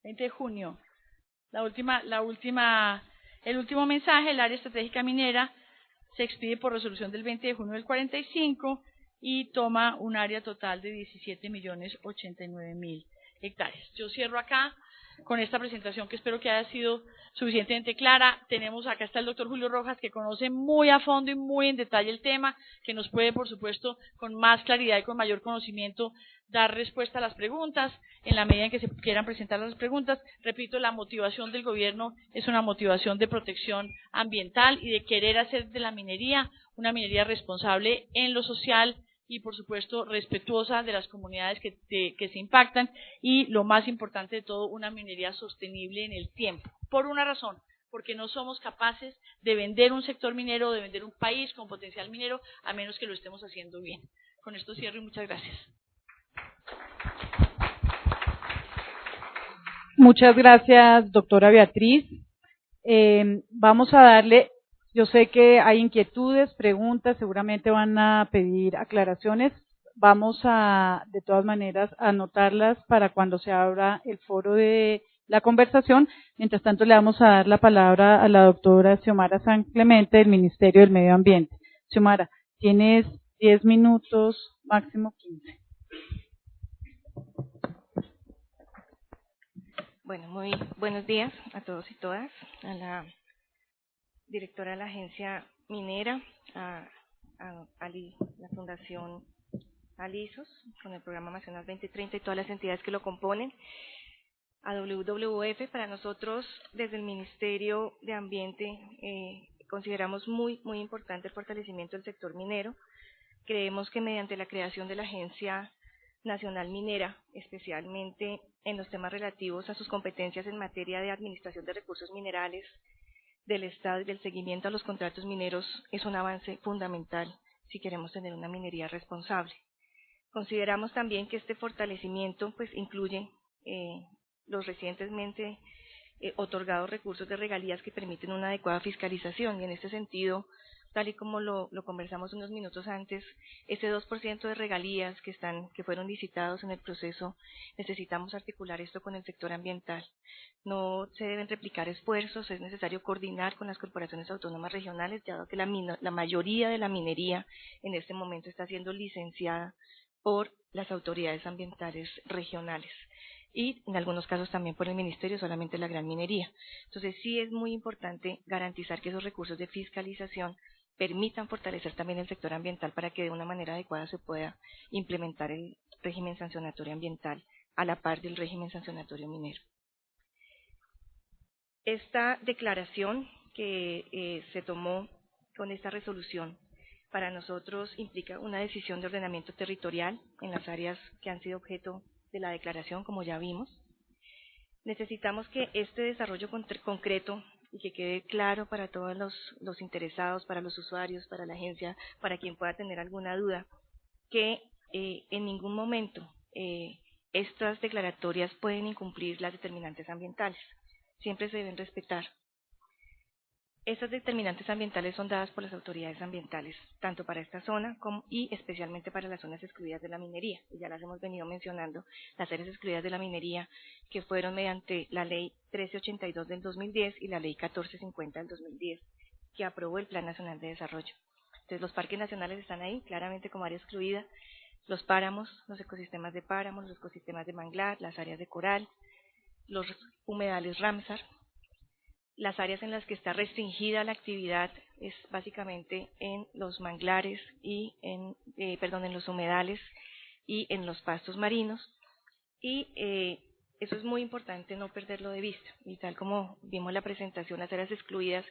20 de junio. El último mensaje, el área estratégica minera se expide por resolución del 20 de junio del 45 y toma un área total de 17.089.000 hectáreas. Yo cierro acá con esta presentación que espero que haya sido suficientemente clara. Acá está el doctor Julio Rojas, que conoce muy a fondo y muy en detalle el tema, que nos puede, por supuesto, con más claridad y con mayor conocimiento, dar respuesta a las preguntas en la medida en que se quieran presentar las preguntas. Repito, la motivación del gobierno es una motivación de protección ambiental y de querer hacer de la minería una minería responsable en lo social y, por supuesto, respetuosa de las comunidades que se impactan y, lo más importante de todo, una minería sostenible en el tiempo. Por una razón, porque no somos capaces de vender un sector minero, de vender un país con potencial minero, a menos que lo estemos haciendo bien. Con esto cierro y muchas gracias. Muchas gracias, doctora Beatriz. Vamos a darle, yo sé que hay inquietudes, preguntas, seguramente van a pedir aclaraciones. Vamos a, de todas maneras, a anotarlas para cuando se abra el foro de la conversación. Mientras tanto, le vamos a dar la palabra a la doctora Xiomara San Clemente del Ministerio del Medio Ambiente. Xiomara, tienes 10 minutos, máximo 15. Bueno, muy buenos días a todos y todas, a la directora de la agencia minera, a la Fundación Alisos, con el Programa Nacional 2030 y todas las entidades que lo componen, a WWF. Para nosotros, desde el Ministerio de Ambiente, consideramos muy importante el fortalecimiento del sector minero. Creemos que mediante la creación de la Agencia Nacional Minera, especialmente en los temas relativos a sus competencias en materia de administración de recursos minerales del Estado y del seguimiento a los contratos mineros, es un avance fundamental si queremos tener una minería responsable. Consideramos también que este fortalecimiento pues incluye los recientemente otorgados recursos de regalías que permiten una adecuada fiscalización, y en este sentido tal y como lo conversamos unos minutos antes, ese 2% de regalías que fueron licitados en el proceso, necesitamos articular esto con el sector ambiental. No se deben replicar esfuerzos, es necesario coordinar con las corporaciones autónomas regionales, dado que la mayoría de la minería en este momento está siendo licenciada por las autoridades ambientales regionales y en algunos casos también por el Ministerio, solamente la gran minería. Entonces sí es muy importante garantizar que esos recursos de fiscalización permitan fortalecer también el sector ambiental para que de una manera adecuada se pueda implementar el régimen sancionatorio ambiental a la par del régimen sancionatorio minero. Esta declaración que se tomó con esta resolución para nosotros implica una decisión de ordenamiento territorial en las áreas que han sido objeto de la declaración, como ya vimos. Necesitamos que este desarrollo concreto y que quede claro para todos los interesados, para los usuarios, para la agencia, para quien pueda tener alguna duda, que en ningún momento estas declaratorias pueden incumplir las determinantes ambientales. Siempre se deben respetar. Estas determinantes ambientales son dadas por las autoridades ambientales, tanto para esta zona y especialmente para las zonas excluidas de la minería. Y ya las hemos venido mencionando, las áreas excluidas de la minería que fueron mediante la Ley 1382 del 2010 y la Ley 1450 del 2010, que aprobó el Plan Nacional de Desarrollo. Entonces los parques nacionales están ahí claramente como área excluida, los páramos, los ecosistemas de páramos, los ecosistemas de manglar, las áreas de coral, los humedales Ramsar. Las áreas en las que está restringida la actividad es básicamente en los manglares y en los humedales y en los pastos marinos. Y eso es muy importante no perderlo de vista. Y tal como vimos en la presentación, las áreas excluidas,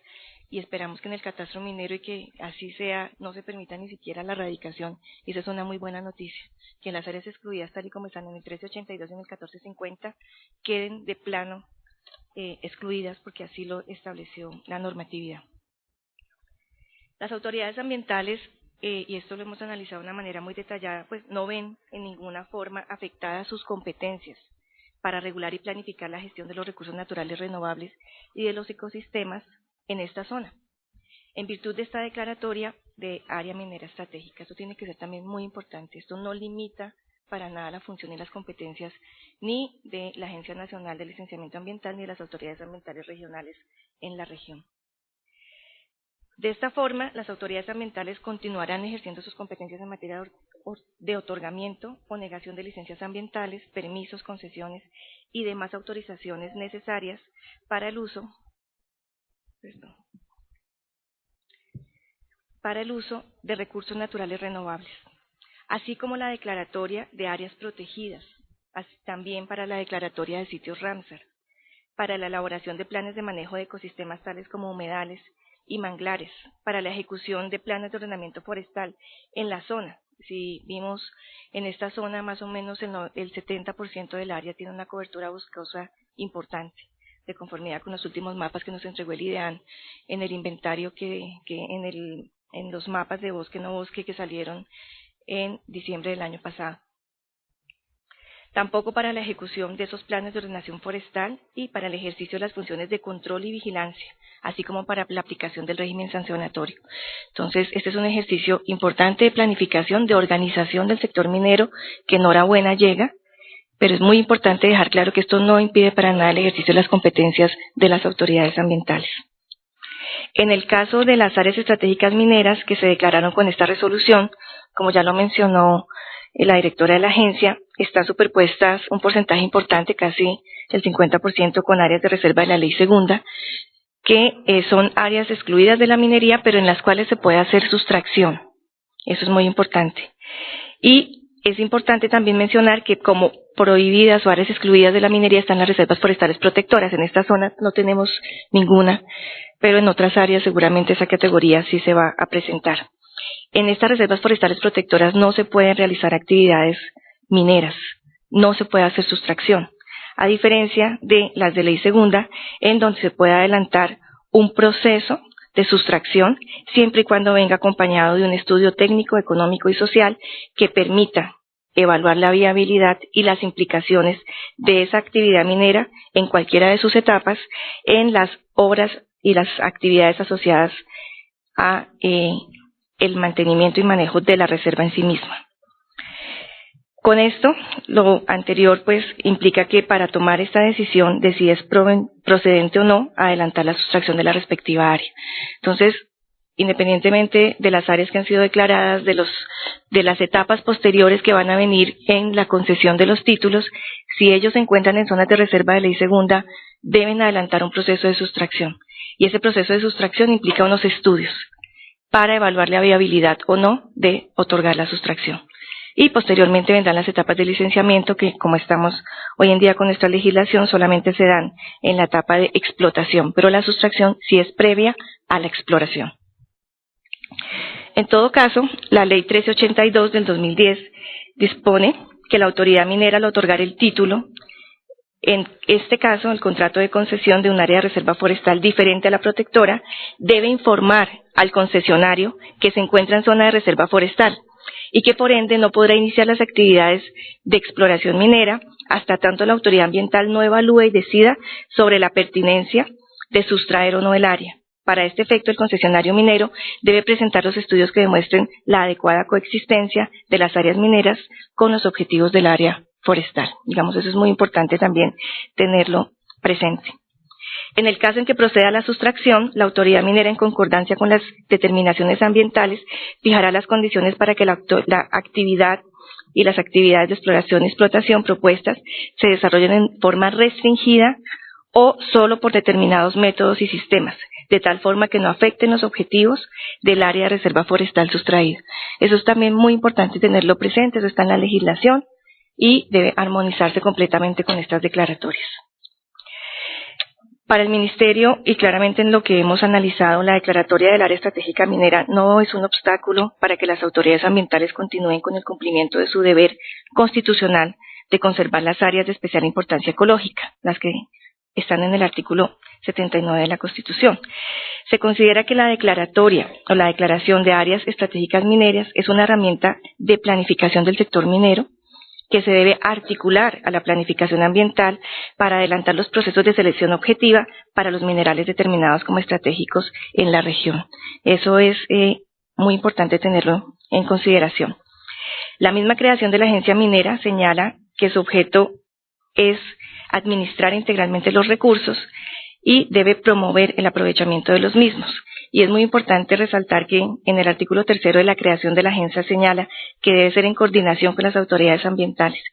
y esperamos que en el catastro minero y que así sea, no se permita ni siquiera la erradicación. Y esa es una muy buena noticia, que las áreas excluidas, tal y como están en el 1382 y en el 1450, queden de plano excluidas porque así lo estableció la normatividad. Las autoridades ambientales, y esto lo hemos analizado de una manera muy detallada, pues no ven en ninguna forma afectadas sus competencias para regular y planificar la gestión de los recursos naturales renovables y de los ecosistemas en esta zona, en virtud de esta declaratoria de área minera estratégica. Esto tiene que ser también muy importante. Esto no limita para nada la función y las competencias ni de la Agencia Nacional de Licenciamiento Ambiental ni de las autoridades ambientales regionales en la región. De esta forma, las autoridades ambientales continuarán ejerciendo sus competencias en materia de otorgamiento o negación de licencias ambientales, permisos, concesiones y demás autorizaciones necesarias para el uso de recursos naturales renovables, así como la declaratoria de áreas protegidas, también para la declaratoria de sitios Ramsar, para la elaboración de planes de manejo de ecosistemas tales como humedales y manglares, para la ejecución de planes de ordenamiento forestal en la zona. Si vimos en esta zona, más o menos el 70% del área tiene una cobertura boscosa importante, de conformidad con los últimos mapas que nos entregó el IDEAN en el inventario en los mapas de bosque no bosque que salieron en diciembre del año pasado. Tampoco para la ejecución de esos planes de ordenación forestal y para el ejercicio de las funciones de control y vigilancia, así como para la aplicación del régimen sancionatorio. Entonces, este es un ejercicio importante de planificación, de organización del sector minero, que enhorabuena llega, pero es muy importante dejar claro que esto no impide para nada el ejercicio de las competencias de las autoridades ambientales. En el caso de las áreas estratégicas mineras que se declararon con esta resolución, como ya lo mencionó la directora de la agencia, están superpuestas un porcentaje importante, casi el 50%, con áreas de reserva de la ley segunda, que son áreas excluidas de la minería, pero en las cuales se puede hacer sustracción. Eso es muy importante. Y es importante también mencionar que como prohibidas o áreas excluidas de la minería están las reservas forestales protectoras. En esta zona no tenemos ninguna, pero en otras áreas seguramente esa categoría sí se va a presentar. En estas reservas forestales protectoras no se pueden realizar actividades mineras, no se puede hacer sustracción, a diferencia de las de ley segunda, en donde se puede adelantar un proceso de sustracción, siempre y cuando venga acompañado de un estudio técnico, económico y social que permita evaluar la viabilidad y las implicaciones de esa actividad minera en cualquiera de sus etapas en las obras y las actividades asociadas a el mantenimiento y manejo de la reserva en sí misma. Con esto, lo anterior pues implica que para tomar esta decisión de si es procedente o no adelantar la sustracción de la respectiva área. Entonces, independientemente de las áreas que han sido declaradas, de las etapas posteriores que van a venir en la concesión de los títulos, si ellos se encuentran en zonas de reserva de ley segunda, deben adelantar un proceso de sustracción. Y ese proceso de sustracción implica unos estudios para evaluar la viabilidad o no de otorgar la sustracción. Y posteriormente vendrán las etapas de licenciamiento que, como estamos hoy en día con nuestra legislación, solamente se dan en la etapa de explotación, pero la sustracción sí es previa a la exploración. En todo caso, la Ley 1382 del 2010 dispone que la autoridad minera, al otorgar el título, en este caso, el contrato de concesión de un área de reserva forestal diferente a la protectora, debe informar al concesionario que se encuentra en zona de reserva forestal y que por ende no podrá iniciar las actividades de exploración minera hasta tanto la autoridad ambiental no evalúe y decida sobre la pertinencia de sustraer o no el área. Para este efecto, el concesionario minero debe presentar los estudios que demuestren la adecuada coexistencia de las áreas mineras con los objetivos del área forestal. Digamos, eso es muy importante también tenerlo presente. En el caso en que proceda la sustracción, la autoridad minera, en concordancia con las determinaciones ambientales, fijará las condiciones para que la actividad y las actividades de exploración y explotación propuestas se desarrollen en forma restringida o solo por determinados métodos y sistemas, de tal forma que no afecten los objetivos del área de reserva forestal sustraída. Eso es también muy importante tenerlo presente, eso está en la legislación y debe armonizarse completamente con estas declaratorias. Para el Ministerio, y claramente en lo que hemos analizado, la declaratoria del área estratégica minera no es un obstáculo para que las autoridades ambientales continúen con el cumplimiento de su deber constitucional de conservar las áreas de especial importancia ecológica, las que están en el artículo 79 de la Constitución. Se considera que la declaratoria o la declaración de áreas estratégicas mineras es una herramienta de planificación del sector minero que se debe articular a la planificación ambiental para adelantar los procesos de selección objetiva para los minerales determinados como estratégicos en la región. Eso es muy importante tenerlo en consideración. La misma creación de la agencia minera señala que su objeto es administrar integralmente los recursos y debe promover el aprovechamiento de los mismos. Y es muy importante resaltar que en el artículo 3 de la creación de la agencia señala que debe ser en coordinación con las autoridades ambientales.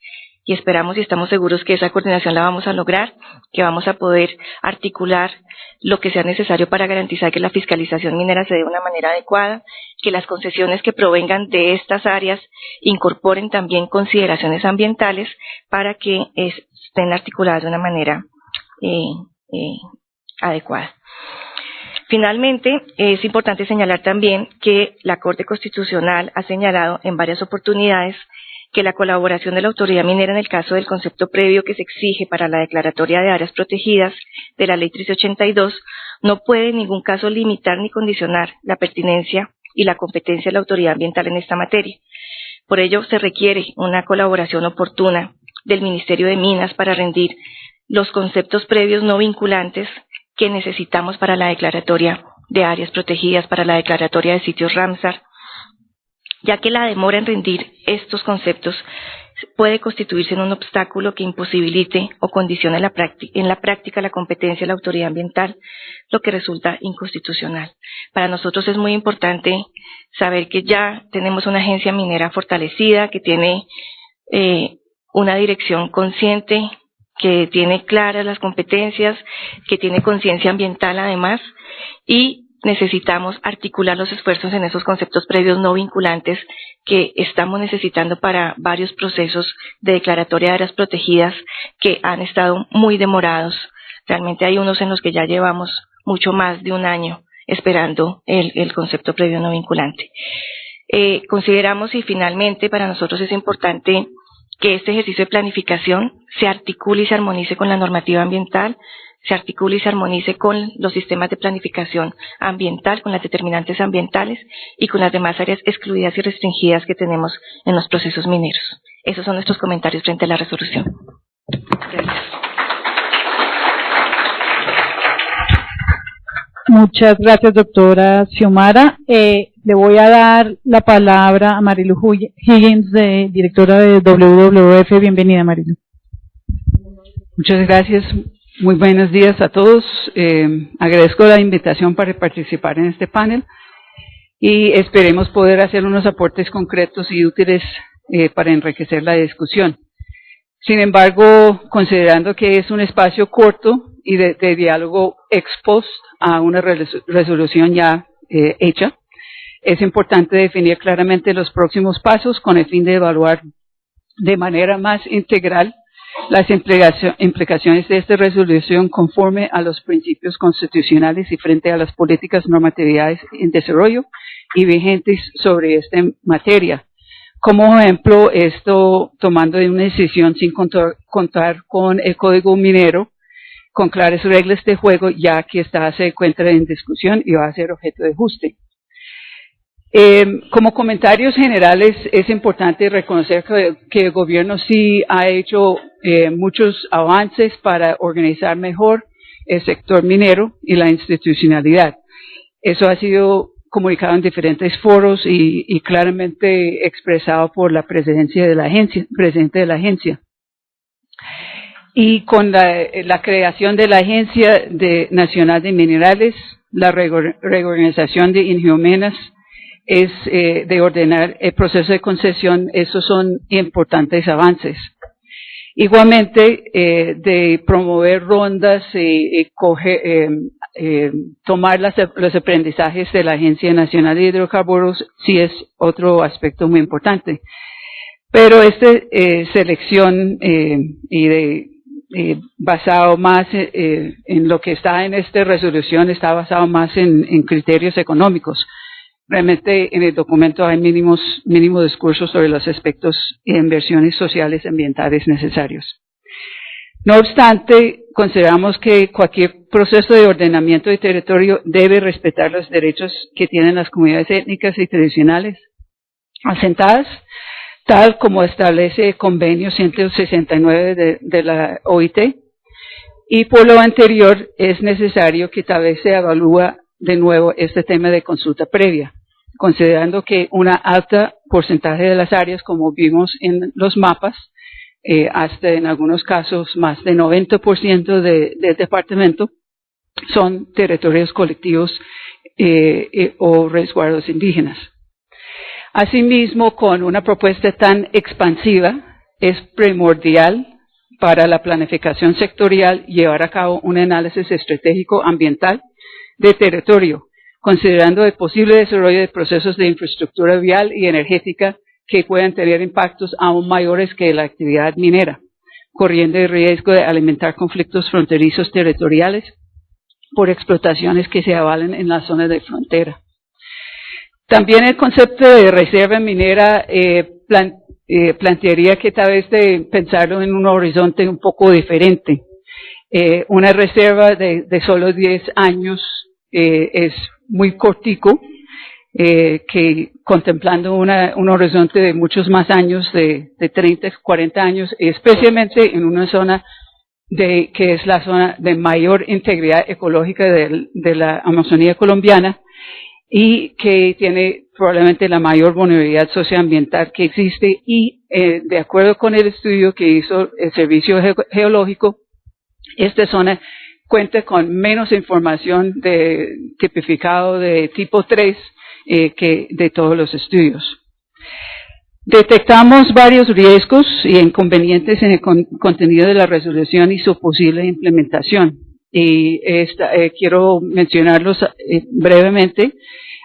Y esperamos y estamos seguros que esa coordinación la vamos a lograr, que vamos a poder articular lo que sea necesario para garantizar que la fiscalización minera se dé de una manera adecuada, que las concesiones que provengan de estas áreas incorporen también consideraciones ambientales para que estén articuladas de una manera adecuada. Finalmente, es importante señalar también que la Corte Constitucional ha señalado en varias oportunidades que la colaboración de la autoridad minera en el caso del concepto previo que se exige para la declaratoria de áreas protegidas de la Ley 1382 no puede en ningún caso limitar ni condicionar la pertinencia y la competencia de la autoridad ambiental en esta materia. Por ello, se requiere una colaboración oportuna del Ministerio de Minas para rendir los conceptos previos no vinculantes que necesitamos para la declaratoria de áreas protegidas, para la declaratoria de sitios Ramsar, ya que la demora en rendir estos conceptos puede constituirse en un obstáculo que imposibilite o condicione en la práctica la competencia de la autoridad ambiental, lo que resulta inconstitucional. Para nosotros es muy importante saber que ya tenemos una agencia minera fortalecida, que tiene una dirección consciente, que tiene claras las competencias, que tiene conciencia ambiental además, y necesitamos articular los esfuerzos en esos conceptos previos no vinculantes que estamos necesitando para varios procesos de declaratoria de áreas protegidas que han estado muy demorados. Realmente hay unos en los que ya llevamos mucho más de un año esperando el concepto previo no vinculante. Consideramos y finalmente para nosotros es importante que este ejercicio de planificación se articule y se armonice con la normativa ambiental, se articule y se armonice con los sistemas de planificación ambiental, con las determinantes ambientales y con las demás áreas excluidas y restringidas que tenemos en los procesos mineros. Esos son nuestros comentarios frente a la resolución. Gracias. Muchas gracias, doctora Xiomara. Le voy a dar la palabra a Marilu Higgins, directora de WWF. Bienvenida, Marilu. Muchas gracias. Muy buenos días a todos. Agradezco la invitación para participar en este panel y esperemos poder hacer unos aportes concretos y útiles para enriquecer la discusión. Sin embargo, considerando que es un espacio corto y de diálogo ex post a una resolución ya hecha, es importante definir claramente los próximos pasos con el fin de evaluar de manera más integral las implicaciones de esta resolución conforme a los principios constitucionales y frente a las políticas normatividades en desarrollo y vigentes sobre esta materia. Como ejemplo, esto tomando una decisión sin contar con el Código Minero, con claras reglas de juego, ya que se encuentra en discusión y va a ser objeto de ajuste. Como comentarios generales, es importante reconocer que el gobierno sí ha hecho muchos avances para organizar mejor el sector minero y la institucionalidad. Eso ha sido comunicado en diferentes foros y claramente expresado por la presidencia de la agencia, presidente de la agencia. Y con la creación de la Agencia Nacional de Minerales, la reorganización de Ingeomenas, de ordenar el proceso de concesión, esos son importantes avances. Igualmente, de promover rondas y tomar los aprendizajes de la Agencia Nacional de Hidrocarburos sí es otro aspecto muy importante. Pero esta selección basado más en lo que está en esta resolución está basado más en criterios económicos. Realmente en el documento hay mínimos discursos sobre los aspectos de inversiones sociales y ambientales necesarios. No obstante, consideramos que cualquier proceso de ordenamiento de territorio debe respetar los derechos que tienen las comunidades étnicas y tradicionales asentadas, tal como establece el convenio 169 de la OIT. Y por lo anterior, es necesario que tal vez se evalúe de nuevo este tema de consulta previa, considerando que una alta porcentaje de las áreas, como vimos en los mapas, hasta en algunos casos más de 90% del departamento, son territorios colectivos o resguardos indígenas. Asimismo, con una propuesta tan expansiva, es primordial para la planificación sectorial llevar a cabo un análisis estratégico ambiental de territorio, considerando el posible desarrollo de procesos de infraestructura vial y energética que puedan tener impactos aún mayores que la actividad minera, corriendo el riesgo de alimentar conflictos fronterizos territoriales por explotaciones que se avalen en la zona de frontera. También el concepto de reserva minera plantearía que tal vez de pensarlo en un horizonte un poco diferente. Una reserva de solo 10 años es muy cortico, que contemplando un horizonte de muchos más años, de 30, 40 años, especialmente en una zona que es la zona de mayor integridad ecológica de la Amazonía colombiana y que tiene probablemente la mayor vulnerabilidad socioambiental que existe y de acuerdo con el estudio que hizo el Servicio Geológico, esta zona cuenta con menos información de tipificado de tipo 3 que de todos los estudios. Detectamos varios riesgos y inconvenientes en el contenido de la resolución y su posible implementación. Y quiero mencionarlos brevemente: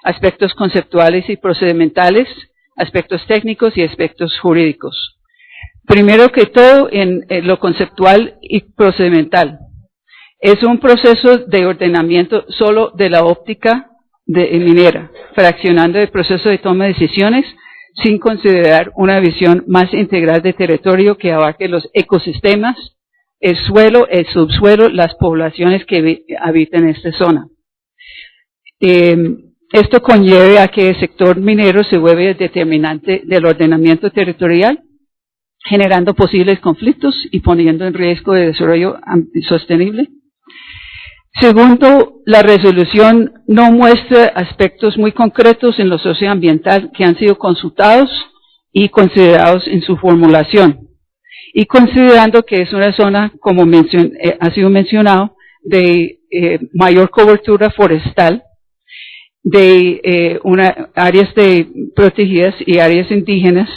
aspectos conceptuales y procedimentales, aspectos técnicos y aspectos jurídicos. Primero que todo, en lo conceptual y procedimental. Es un proceso de ordenamiento solo de la óptica minera, fraccionando el proceso de toma de decisiones sin considerar una visión más integral de territorio que abarque los ecosistemas, el suelo, el subsuelo, las poblaciones que habitan en esta zona. Esto conlleva a que el sector minero se vuelve el determinante del ordenamiento territorial, generando posibles conflictos y poniendo en riesgo el desarrollo sostenible. Segundo, la resolución no muestra aspectos muy concretos en lo socioambiental que han sido consultados y considerados en su formulación. Y considerando que es una zona, como ha sido mencionado, de mayor cobertura forestal, de áreas protegidas y áreas indígenas,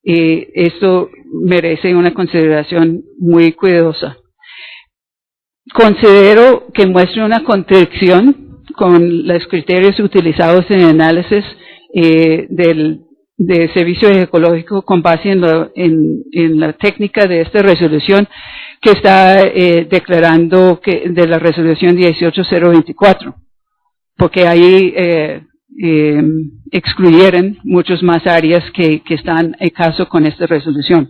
esto merece una consideración muy cuidadosa. Considero que muestra una contradicción con los criterios utilizados en el análisis de servicio ecológico con base en la técnica de esta resolución que está declarando de la resolución 18024, porque ahí excluyeron muchas más áreas que están en caso con esta resolución.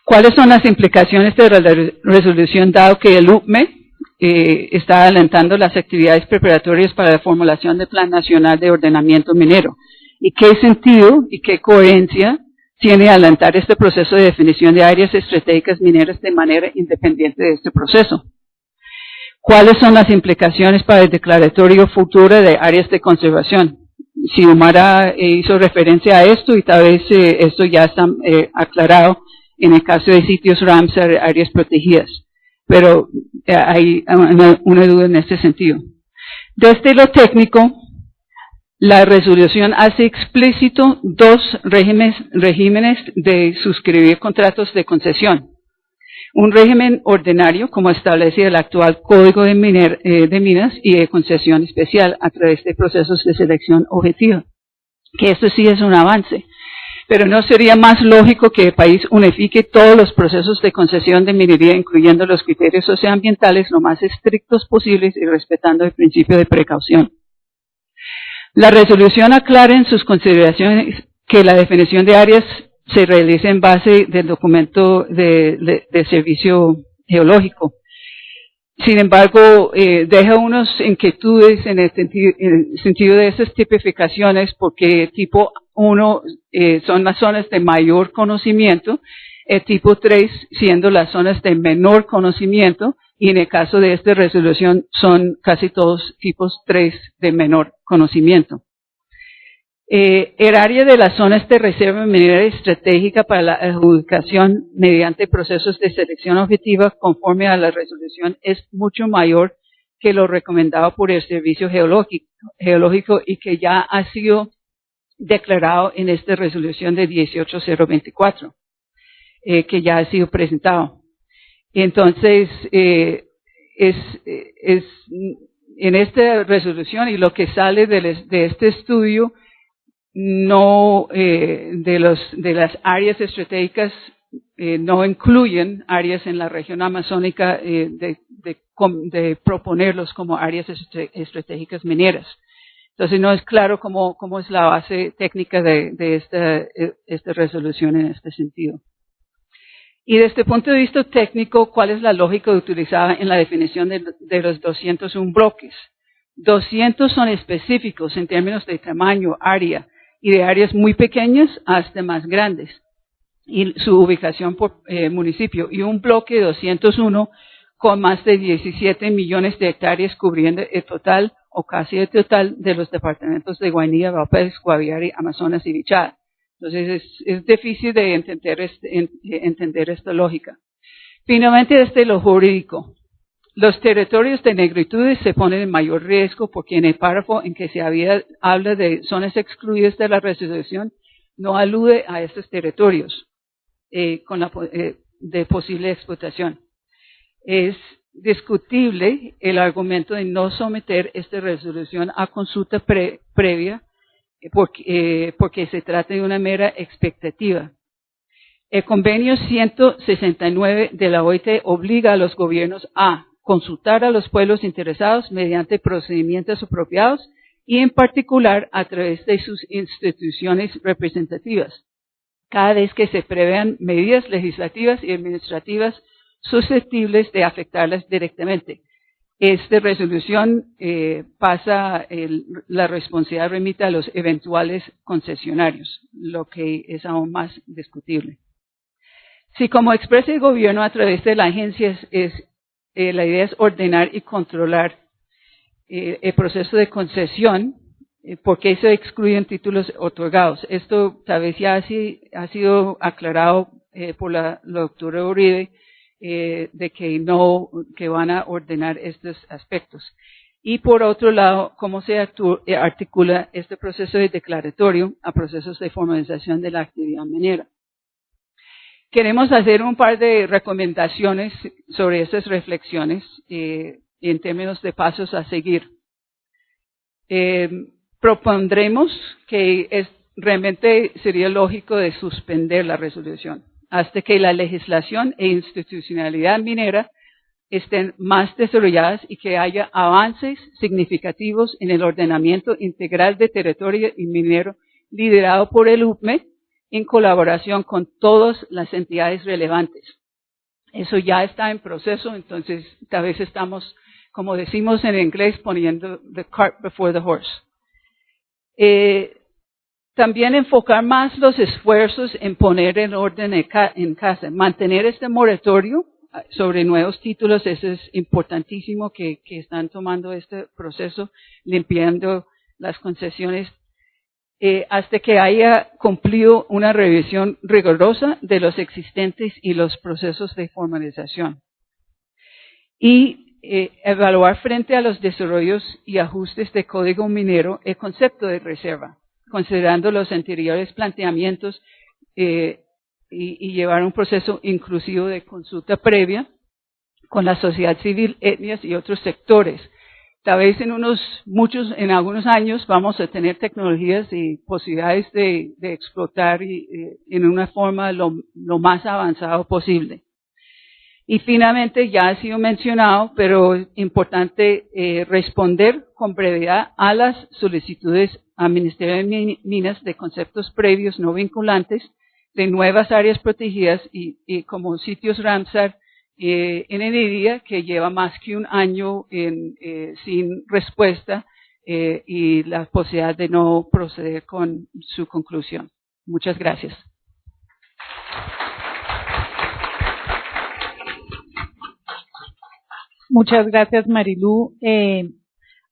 ¿Cuáles son las implicaciones de la resolución dado que el UPME está adelantando las actividades preparatorias para la formulación del Plan Nacional de Ordenamiento Minero? ¿Y qué sentido y qué coherencia tiene adelantar este proceso de definición de áreas estratégicas mineras de manera independiente de este proceso? ¿Cuáles son las implicaciones para el declaratorio futuro de áreas de conservación? Si Umara hizo referencia a esto y tal vez esto ya está aclarado en el caso de sitios Ramsar, áreas protegidas, pero hay una duda en este sentido. Desde lo técnico, la resolución hace explícito dos regímenes de suscribir contratos de concesión. Un régimen ordinario, como establece el actual Código de Minas, y de concesión especial a través de procesos de selección objetiva, que esto sí es un avance. Pero ¿no sería más lógico que el país unifique todos los procesos de concesión de minería, incluyendo los criterios socioambientales lo más estrictos posibles y respetando el principio de precaución? La resolución aclara en sus consideraciones que la definición de áreas se realiza en base del documento de servicio geológico. Sin embargo, deja unas inquietudes en el sentido de esas tipificaciones, porque tipo 1 son las zonas de mayor conocimiento, el tipo 3 siendo las zonas de menor conocimiento, y en el caso de esta resolución son casi todos tipos 3 de menor conocimiento. El área de las zonas de reserva minera estratégica para la adjudicación mediante procesos de selección objetiva conforme a la resolución es mucho mayor que lo recomendado por el Servicio Geológico y que ya ha sido declarado en esta resolución de 18024, que ya ha sido presentado. Entonces, en esta resolución y lo que sale de este estudio, no de las áreas estratégicas no incluyen áreas en la región amazónica de proponerlos como áreas estratégicas mineras. Entonces no es claro cómo es la base técnica de esta resolución en este sentido. Y desde el punto de vista técnico, ¿cuál es la lógica utilizada en la definición de los 201 bloques? 200 son específicos en términos de tamaño, área, y de áreas muy pequeñas hasta más grandes, y su ubicación por municipio, y un bloque de 201 con más de 17 millones de hectáreas cubriendo el total o casi el total de los departamentos de Guainía, Valpés, Guaviare, Amazonas y Bichada. Entonces es difícil de entender esta lógica. Finalmente, desde lo jurídico. Los territorios de negritudes se ponen en mayor riesgo porque en el párrafo en que habla de zonas excluidas de la resolución no alude a estos territorios de posible explotación. Es discutible el argumento de no someter esta resolución a consulta previa porque se trata de una mera expectativa. El convenio 169 de la OIT obliga a los gobiernos a consultar a los pueblos interesados mediante procedimientos apropiados y en particular a través de sus instituciones representativas, cada vez que se prevean medidas legislativas y administrativas susceptibles de afectarlas directamente. Esta resolución la responsabilidad remite a los eventuales concesionarios, lo que es aún más discutible. Si como expresa el gobierno a través de la agencia la idea es ordenar y controlar el proceso de concesión, porque se excluyen títulos otorgados. Esto tal vez ya ha sido aclarado por la doctora Uribe, de que van a ordenar estos aspectos. Y por otro lado, cómo se articula este proceso de declaratorio a procesos de formalización de la actividad minera. Queremos hacer un par de recomendaciones sobre esas reflexiones en términos de pasos a seguir. Propondremos que realmente sería lógico de suspender la resolución hasta que la legislación e institucionalidad minera estén más desarrolladas y que haya avances significativos en el ordenamiento integral de territorio y minero liderado por el UPME en colaboración con todas las entidades relevantes. Eso ya está en proceso, entonces tal vez estamos, como decimos en inglés, poniendo the cart before the horse. También enfocar más los esfuerzos en poner en orden en casa, mantener este moratorio sobre nuevos títulos. Eso es importantísimo, que están tomando este proceso, limpiando las concesiones, hasta que haya cumplido una revisión rigurosa de los existentes y los procesos de formalización. Y evaluar frente a los desarrollos y ajustes de código minero el concepto de reserva, considerando los anteriores planteamientos y llevar un proceso inclusivo de consulta previa con la sociedad civil, etnias y otros sectores. Tal vez en algunos años vamos a tener tecnologías y posibilidades de explotar en una forma lo más avanzado posible. Y finalmente, ya ha sido mencionado, pero importante responder con brevedad a las solicitudes al Ministerio de Minas de conceptos previos no vinculantes de nuevas áreas protegidas y como sitios Ramsar en Heredia, que lleva más que un año sin respuesta y la posibilidad de no proceder con su conclusión. Muchas gracias. Muchas gracias, Marilú.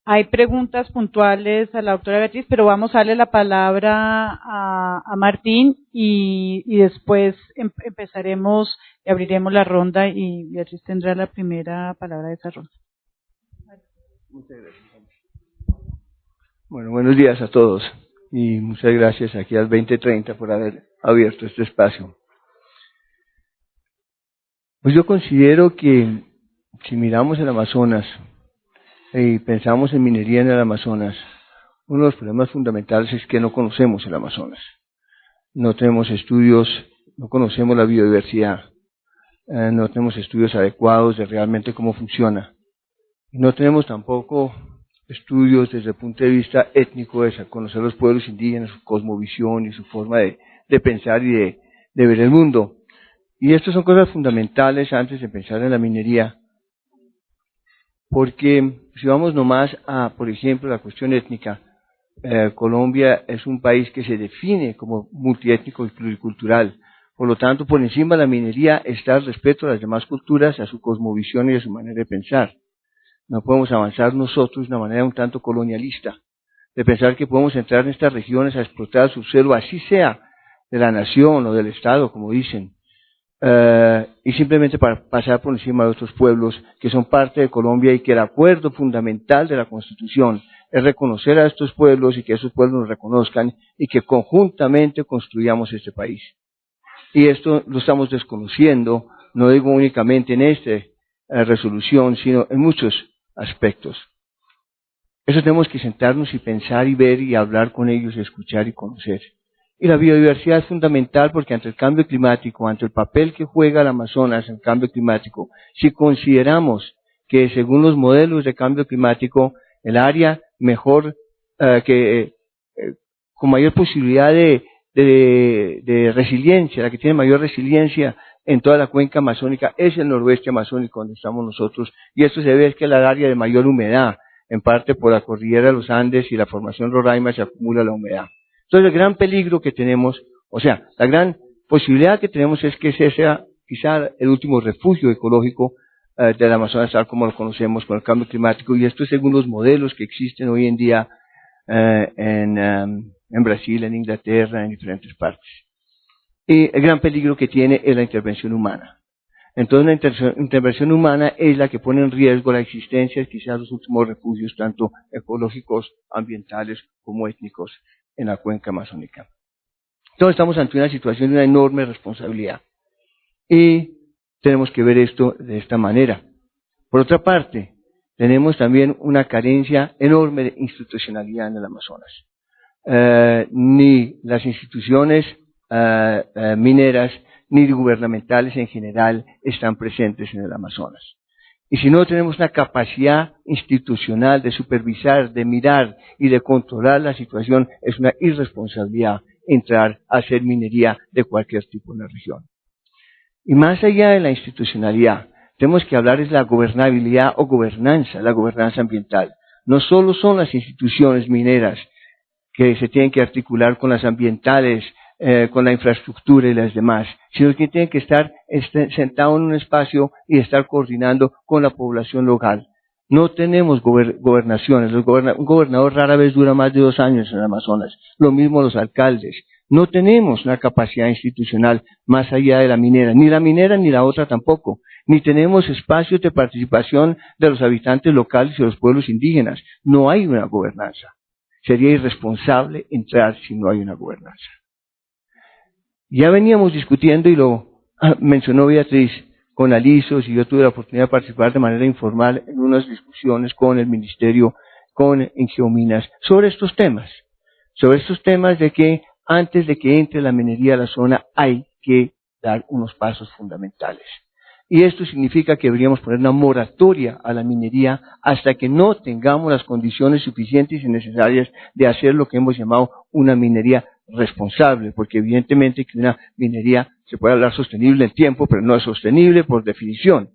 Hay preguntas puntuales a la doctora Beatriz, pero vamos a darle la palabra a Martín y después empezaremos y abriremos la ronda y Beatriz tendrá la primera palabra de esa ronda. Muchas gracias. Bueno, buenos días a todos y muchas gracias aquí al 2030 por haber abierto este espacio. Pues yo considero que si miramos el Amazonas y pensamos en minería en el Amazonas, uno de los problemas fundamentales es que no conocemos el Amazonas. No tenemos estudios, no conocemos la biodiversidad, no tenemos estudios adecuados de realmente cómo funciona. Y no tenemos tampoco estudios desde el punto de vista étnico, de conocer los pueblos indígenas, su cosmovisión y su forma de pensar y de ver el mundo. Y estas son cosas fundamentales antes de pensar en la minería. Porque si vamos nomás a, por ejemplo, la cuestión étnica, Colombia es un país que se define como multiétnico y pluricultural. Por lo tanto, por encima de la minería está el respeto a las demás culturas, a su cosmovisión y a su manera de pensar. No podemos avanzar nosotros de una manera un tanto colonialista, de pensar que podemos entrar en estas regiones a explotar su suelo, así sea de la nación o del Estado, como dicen. Y simplemente para pasar por encima de otros pueblos que son parte de Colombia y que el acuerdo fundamental de la Constitución es reconocer a estos pueblos y que esos pueblos nos reconozcan y que conjuntamente construyamos este país. Y esto lo estamos desconociendo, no digo únicamente en esta resolución, sino en muchos aspectos. Eso tenemos que sentarnos y pensar y ver y hablar con ellos, escuchar y conocer. Y la biodiversidad es fundamental porque ante el cambio climático, ante el papel que juega el Amazonas en el cambio climático, si consideramos que según los modelos de cambio climático, el área mejor, con mayor posibilidad de resiliencia, la que tiene mayor resiliencia en toda la cuenca amazónica es el noroeste amazónico donde estamos nosotros, y esto se debe a que es la área de mayor humedad, en parte por la cordillera de los Andes y la formación Roraima se acumula la humedad. Entonces el gran peligro que tenemos, o sea, la gran posibilidad que tenemos es que ese sea quizá el último refugio ecológico del Amazonas tal como lo conocemos con el cambio climático, y esto es según los modelos que existen hoy en día en Brasil, en Inglaterra, en diferentes partes. Y el gran peligro que tiene es la intervención humana. Entonces la intervención humana es la que pone en riesgo la existencia de quizás los últimos refugios, tanto ecológicos, ambientales como étnicos, en la cuenca amazónica. Entonces estamos ante una situación de una enorme responsabilidad. Y tenemos que ver esto de esta manera. Por otra parte, tenemos también una carencia enorme de institucionalidad en el Amazonas. Ni las instituciones mineras ni gubernamentales en general están presentes en el Amazonas. Y si no tenemos una capacidad institucional de supervisar, de mirar y de controlar la situación, es una irresponsabilidad entrar a hacer minería de cualquier tipo en la región. Y más allá de la institucionalidad, tenemos que hablar de la gobernabilidad o gobernanza, la gobernanza ambiental. No solo son las instituciones mineras que se tienen que articular con las ambientales, con la infraestructura y las demás, sino que tienen que estar sentados en un espacio y estar coordinando con la población local. No tenemos gobernaciones, un gobernador rara vez dura más de 2 años en el Amazonas, lo mismo los alcaldes. No tenemos una capacidad institucional más allá de la minera ni la otra tampoco, ni tenemos espacios de participación de los habitantes locales y de los pueblos indígenas. No hay una gobernanza. Sería irresponsable entrar si no hay una gobernanza. Ya veníamos discutiendo, y lo mencionó Beatriz, con Alisos, y yo tuve la oportunidad de participar de manera informal en unas discusiones con el Ministerio, con Geominas, sobre estos temas de que antes de que entre la minería a la zona hay que dar unos pasos fundamentales. Y esto significa que deberíamos poner una moratoria a la minería hasta que no tengamos las condiciones suficientes y necesarias de hacer lo que hemos llamado una minería responsable, porque evidentemente que una minería se puede hablar sostenible en el tiempo, pero no es sostenible por definición,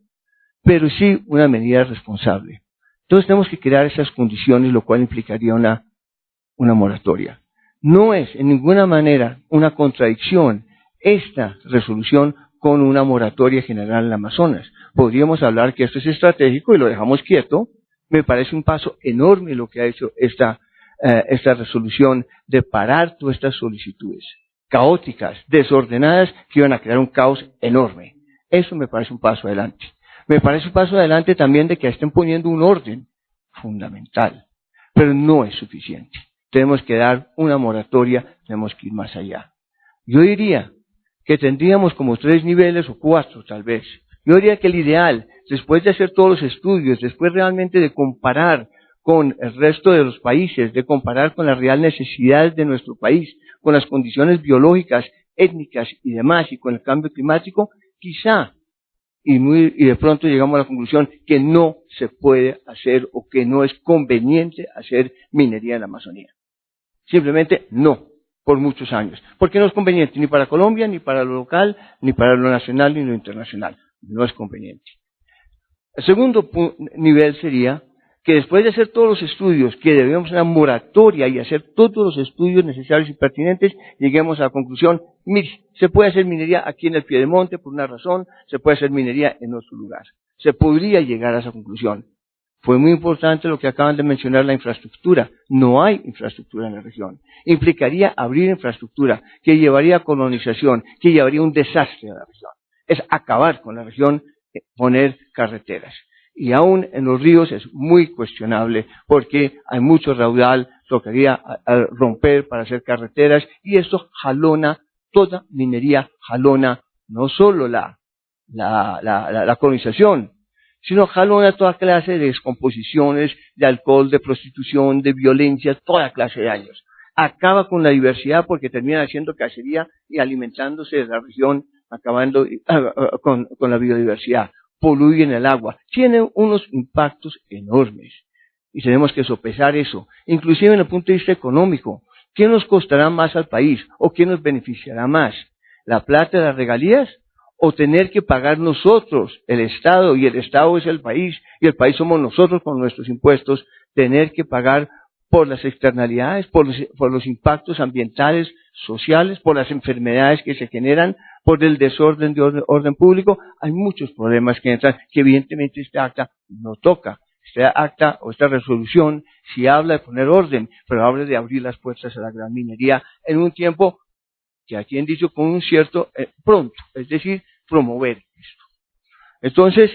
pero sí una medida responsable. Entonces tenemos que crear esas condiciones, lo cual implicaría una moratoria. No es en ninguna manera una contradicción esta resolución con una moratoria general en el Amazonas. Podríamos hablar que esto es estratégico y lo dejamos quieto. Me parece un paso enorme lo que ha hecho esta resolución de parar todas estas solicitudes caóticas, desordenadas, que iban a crear un caos enorme. Eso me parece un paso adelante. Me parece un paso adelante también de que estén poniendo un orden fundamental, pero no es suficiente. Tenemos que dar una moratoria, tenemos que ir más allá. Yo diría que tendríamos como 3 niveles o 4 tal vez. Yo diría que el ideal, después de hacer todos los estudios, después realmente de comparar con el resto de los países, de comparar con las reales necesidades de nuestro país, con las condiciones biológicas, étnicas y demás, y con el cambio climático, quizá, y de pronto llegamos a la conclusión que no se puede hacer o que no es conveniente hacer minería en la Amazonía. Simplemente no, por muchos años. Porque no es conveniente ni para Colombia, ni para lo local, ni para lo nacional, ni lo internacional. No es conveniente. El segundo nivel sería que después de hacer todos los estudios, que debemos una moratoria y hacer todos los estudios necesarios y pertinentes, lleguemos a la conclusión, mire, se puede hacer minería aquí en el Piedemonte por una razón, se puede hacer minería en otro lugar. Se podría llegar a esa conclusión. Fue muy importante lo que acaban de mencionar, la infraestructura. No hay infraestructura en la región. Implicaría abrir infraestructura, que llevaría a colonización, que llevaría un desastre a la región. Es acabar con la región, poner carreteras. Y aún en los ríos es muy cuestionable porque hay mucho raudal, tocaría romper para hacer carreteras, y esto jalona, toda minería jalona, no solo la colonización, sino jalona toda clase de descomposiciones, de alcohol, de prostitución, de violencia, toda clase de daños. Acaba con la diversidad porque terminan haciendo cacería y alimentándose de la región, acabando con la biodiversidad. Poluyen el agua, tiene unos impactos enormes y tenemos que sopesar eso, inclusive en el punto de vista económico. ¿Qué nos costará más al país o qué nos beneficiará más? ¿La plata de las regalías o tener que pagar nosotros, el Estado, y el Estado es el país y el país somos nosotros con nuestros impuestos, tener que pagar por las externalidades, por los impactos ambientales, sociales, por las enfermedades que se generan, por el desorden de orden público. Hay muchos problemas que entran, que evidentemente este acta no toca. Este acta o esta resolución sí habla de poner orden, pero habla de abrir las puertas a la gran minería en un tiempo que aquí han dicho con un cierto pronto, es decir, promover esto. Entonces,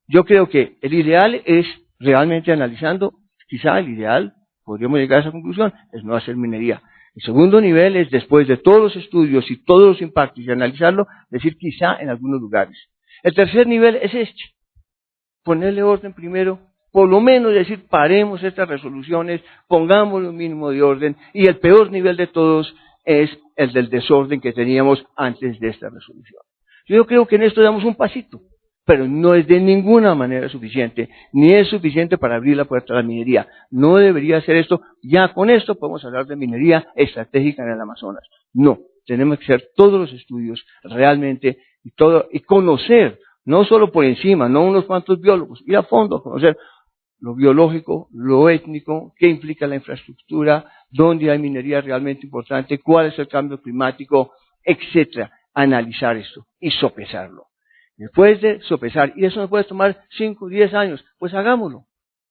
yo creo que el ideal es realmente analizando, quizá el ideal, podríamos llegar a esa conclusión, es no hacer minería. El segundo nivel es, después de todos los estudios y todos los impactos y analizarlo, decir quizá en algunos lugares. El tercer nivel es este, ponerle orden primero, por lo menos decir, paremos estas resoluciones, pongámosle un mínimo de orden, y el peor nivel de todos es el del desorden que teníamos antes de esta resolución. Yo creo que en esto damos un pasito, pero no es de ninguna manera suficiente, ni es suficiente para abrir la puerta a la minería. No debería ser esto, ya con esto podemos hablar de minería estratégica en el Amazonas. No, tenemos que hacer todos los estudios realmente y conocer, no solo por encima, no unos cuantos biólogos, ir a fondo a conocer lo biológico, lo étnico, qué implica la infraestructura, dónde hay minería realmente importante, cuál es el cambio climático, etcétera. Analizar esto y sopesarlo. Después de sopesar, y eso nos puede tomar 5 o 10 años, pues hagámoslo.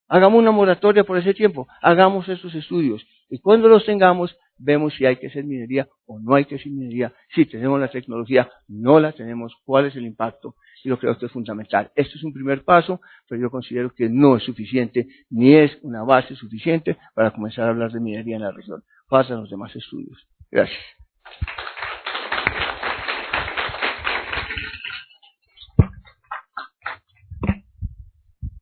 Hagamos una moratoria por ese tiempo, hagamos estos estudios, y cuando los tengamos, vemos si hay que hacer minería o no hay que hacer minería, si tenemos la tecnología, no la tenemos, cuál es el impacto, y yo creo que es fundamental. Esto es un primer paso, pero yo considero que no es suficiente, ni es una base suficiente para comenzar a hablar de minería en la región. Faltan los demás estudios. Gracias.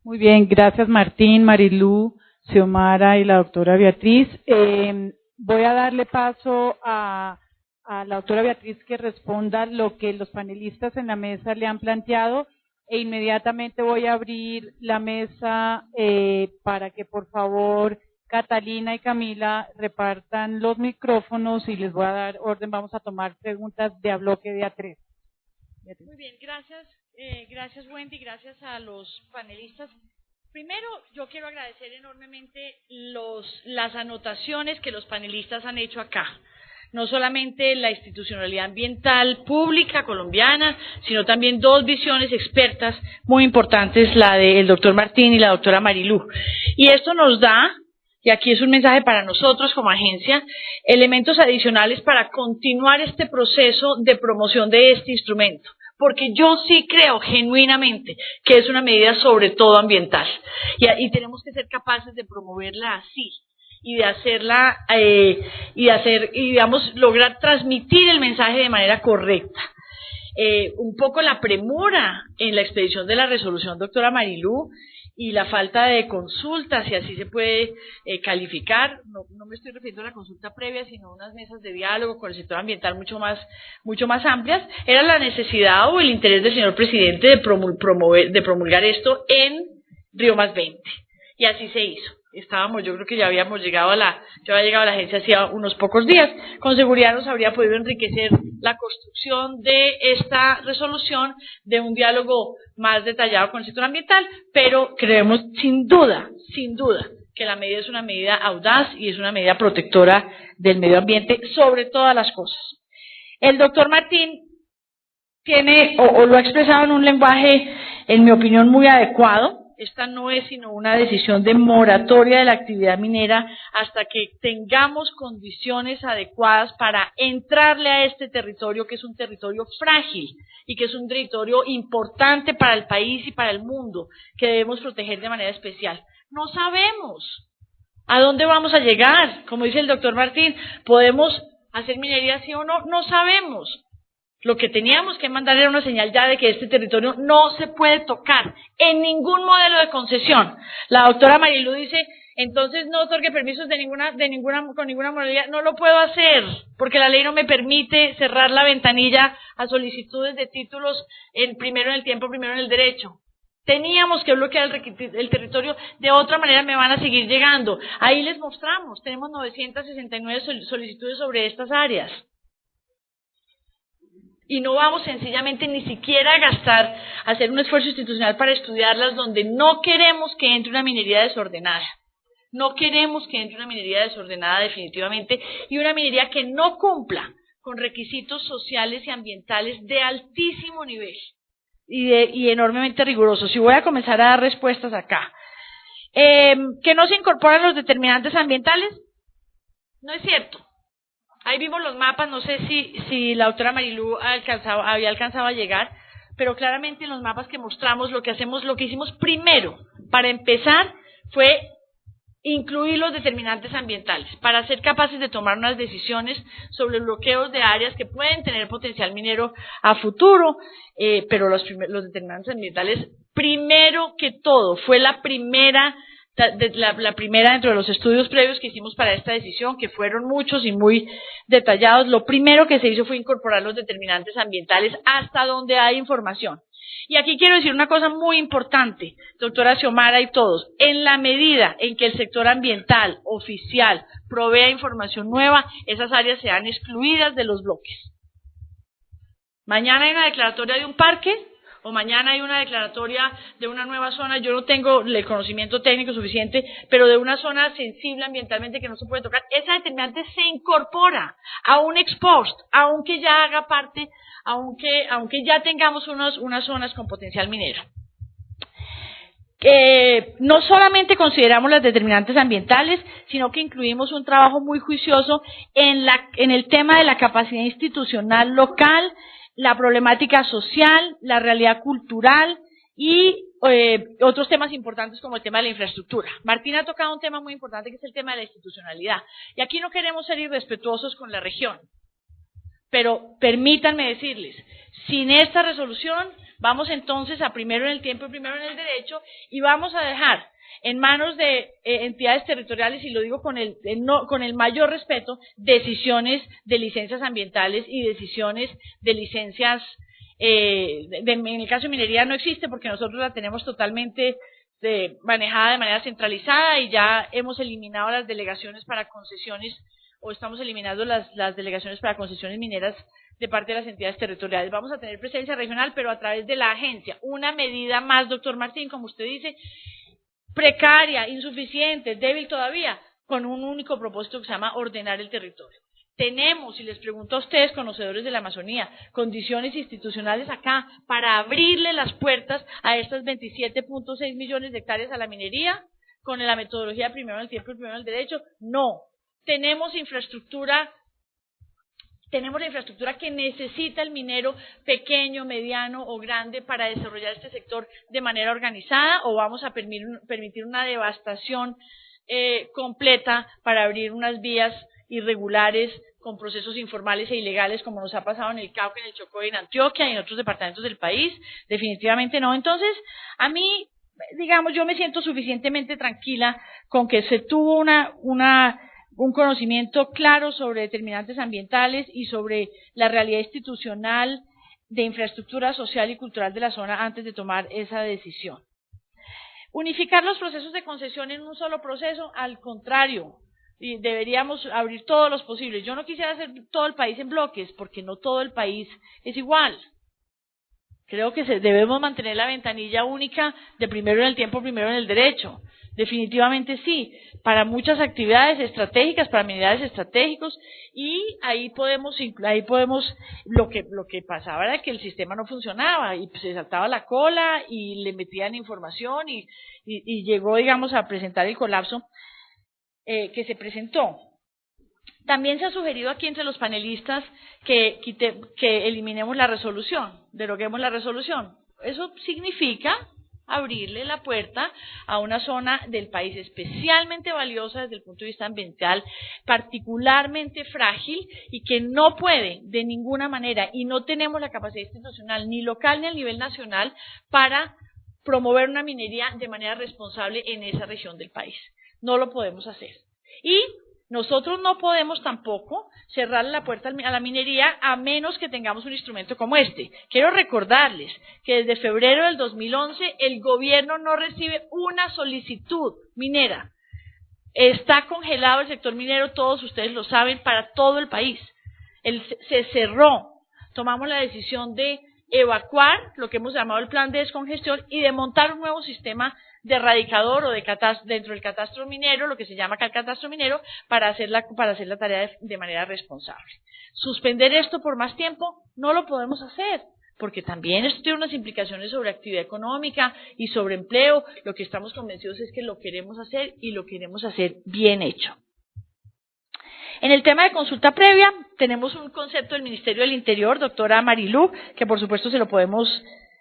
Muy bien, gracias Martín, Marilú, Xiomara y la doctora Beatriz. Voy a darle paso a la doctora Beatriz que responda lo que los panelistas en la mesa le han planteado e inmediatamente voy a abrir la mesa para que por favor Catalina y Camila repartan los micrófonos y les voy a dar orden. Vamos a tomar preguntas de a bloque de A3. Muy bien, gracias. Gracias Wendy, gracias a los panelistas. Primero, yo quiero agradecer enormemente las anotaciones que los panelistas han hecho acá. No solamente la institucionalidad ambiental pública colombiana, sino también dos visiones expertas muy importantes, la del doctor Martín y la doctora Marilú. Y esto nos da, y aquí es un mensaje para nosotros como agencia, elementos adicionales para continuar este proceso de promoción de este instrumento. Porque yo sí creo genuinamente que es una medida sobre todo ambiental y tenemos que ser capaces de promoverla así y de hacerla digamos lograr transmitir el mensaje de manera correcta. Un poco la premura en la expedición de la resolución, doctora Marilú, y la falta de consulta, si así se puede calificar, no me estoy refiriendo a la consulta previa, sino a unas mesas de diálogo con el sector ambiental mucho más amplias, era la necesidad o el interés del señor presidente de promulgar esto en Río Más 20, y así se hizo. Yo creo que ya había llegado a la agencia hacía unos pocos días. Con seguridad nos habría podido enriquecer la construcción de esta resolución, de un diálogo más detallado con el sector ambiental, pero creemos sin duda, que la medida es una medida audaz y es una medida protectora del medio ambiente sobre todas las cosas. El doctor Martín tiene, o lo ha expresado en un lenguaje, en mi opinión, muy adecuado. Esta no es sino una decisión de moratoria de la actividad minera hasta que tengamos condiciones adecuadas para entrarle a este territorio, que es un territorio frágil y que es un territorio importante para el país y para el mundo, que debemos proteger de manera especial. No sabemos a dónde vamos a llegar. Como dice el doctor Martín, ¿podemos hacer minería sí o no? No sabemos. Lo que teníamos que mandar era una señal ya de que este territorio no se puede tocar en ningún modelo de concesión. La doctora Marilú dice, entonces no otorgue permisos con ninguna modalidad. No lo puedo hacer, porque la ley no me permite cerrar la ventanilla a solicitudes de títulos primero en el tiempo, primero en el derecho. Teníamos que bloquear el territorio, de otra manera me van a seguir llegando. Ahí les mostramos, tenemos 969 solicitudes sobre estas áreas. Y no vamos sencillamente ni siquiera a hacer un esfuerzo institucional para estudiarlas, donde no queremos que entre una minería desordenada. No queremos que entre una minería desordenada definitivamente, y una minería que no cumpla con requisitos sociales y ambientales de altísimo nivel y enormemente rigurosos. Y voy a comenzar a dar respuestas acá. ¿Que no se incorporan los determinantes ambientales? No es cierto. Ahí vimos los mapas, no sé si la doctora Marilú había alcanzado a llegar, pero claramente en los mapas que mostramos lo que hicimos primero, para empezar, fue incluir los determinantes ambientales, para ser capaces de tomar unas decisiones sobre bloqueos de áreas que pueden tener potencial minero a futuro, pero los determinantes ambientales, primero que todo, fue la primera dentro de los estudios previos que hicimos para esta decisión, que fueron muchos y muy detallados. Lo primero que se hizo fue incorporar los determinantes ambientales hasta donde hay información. Y aquí quiero decir una cosa muy importante, doctora Xiomara y todos, en la medida en que el sector ambiental oficial provea información nueva, esas áreas serán excluidas de los bloques. Mañana hay una declaratoria de un parque, o mañana hay una declaratoria de una nueva zona, yo no tengo el conocimiento técnico suficiente, pero de una zona sensible ambientalmente que no se puede tocar, esa determinante se incorpora a un ex post, aunque ya haga parte, aunque ya tengamos unas zonas con potencial minero. No solamente consideramos las determinantes ambientales, sino que incluimos un trabajo muy juicioso en el tema de la capacidad institucional local, la problemática social, la realidad cultural y otros temas importantes como el tema de la infraestructura. Martín ha tocado un tema muy importante que es el tema de la institucionalidad. Y aquí no queremos ser irrespetuosos con la región, pero permítanme decirles, sin esta resolución vamos entonces a primero en el tiempo y primero en el derecho y vamos a dejar en manos de entidades territoriales, y lo digo con el mayor respeto, decisiones de licencias ambientales y decisiones de licencias, en el caso de minería no existe porque nosotros la tenemos totalmente manejada de manera centralizada y ya hemos eliminado las delegaciones para concesiones, o estamos eliminando las delegaciones para concesiones mineras de parte de las entidades territoriales. Vamos a tener presencia regional, pero a través de la agencia. Una medida más, doctor Martín, como usted dice, precaria, insuficiente, débil todavía, con un único propósito que se llama ordenar el territorio. Tenemos, y les pregunto a ustedes, conocedores de la Amazonía, condiciones institucionales acá para abrirle las puertas a estas 27.6 millones de hectáreas a la minería, con la metodología primero en el tiempo y primero en el derecho. No. Tenemos infraestructura que necesita el minero pequeño, mediano o grande para desarrollar este sector de manera organizada, o vamos a permitir una devastación completa para abrir unas vías irregulares con procesos informales e ilegales como nos ha pasado en el Cauca, en el Chocó, en Antioquia y en otros departamentos del país. Definitivamente no. Entonces, a mí, digamos, yo me siento suficientemente tranquila con que se tuvo un conocimiento claro sobre determinantes ambientales y sobre la realidad institucional de infraestructura social y cultural de la zona antes de tomar esa decisión. Unificar los procesos de concesión en un solo proceso, al contrario, y deberíamos abrir todos los posibles. Yo no quisiera hacer todo el país en bloques, porque no todo el país es igual. Creo que debemos mantener la ventanilla única de primero en el tiempo, primero en el derecho. Definitivamente sí, para muchas actividades estratégicas, para minerales estratégicos, y ahí podemos lo que pasaba era que el sistema no funcionaba y se saltaba la cola y le metían información y llegó, digamos, a presentar el colapso que se presentó. También se ha sugerido aquí entre los panelistas que eliminemos la resolución, deroguemos la resolución. Eso significa abrirle la puerta a una zona del país especialmente valiosa desde el punto de vista ambiental, particularmente frágil y que no puede de ninguna manera, y no tenemos la capacidad institucional ni local ni a nivel nacional para promover una minería de manera responsable en esa región del país. No lo podemos hacer. Y nosotros no podemos tampoco cerrar la puerta a la minería a menos que tengamos un instrumento como este. Quiero recordarles que desde febrero del 2011 el gobierno no recibe una solicitud minera. Está congelado el sector minero, todos ustedes lo saben, para todo el país. Se cerró. Tomamos la decisión de evacuar lo que hemos llamado el plan de descongestión y de montar un nuevo sistema de radicador o de dentro del catastro minero, lo que se llama acá el catastro minero, para hacer la tarea de manera responsable. Suspender esto por más tiempo no lo podemos hacer, porque también esto tiene unas implicaciones sobre actividad económica y sobre empleo. Lo que estamos convencidos es que lo queremos hacer y lo queremos hacer bien hecho. En el tema de consulta previa, tenemos un concepto del Ministerio del Interior, doctora Marilú, que por supuesto se lo podemos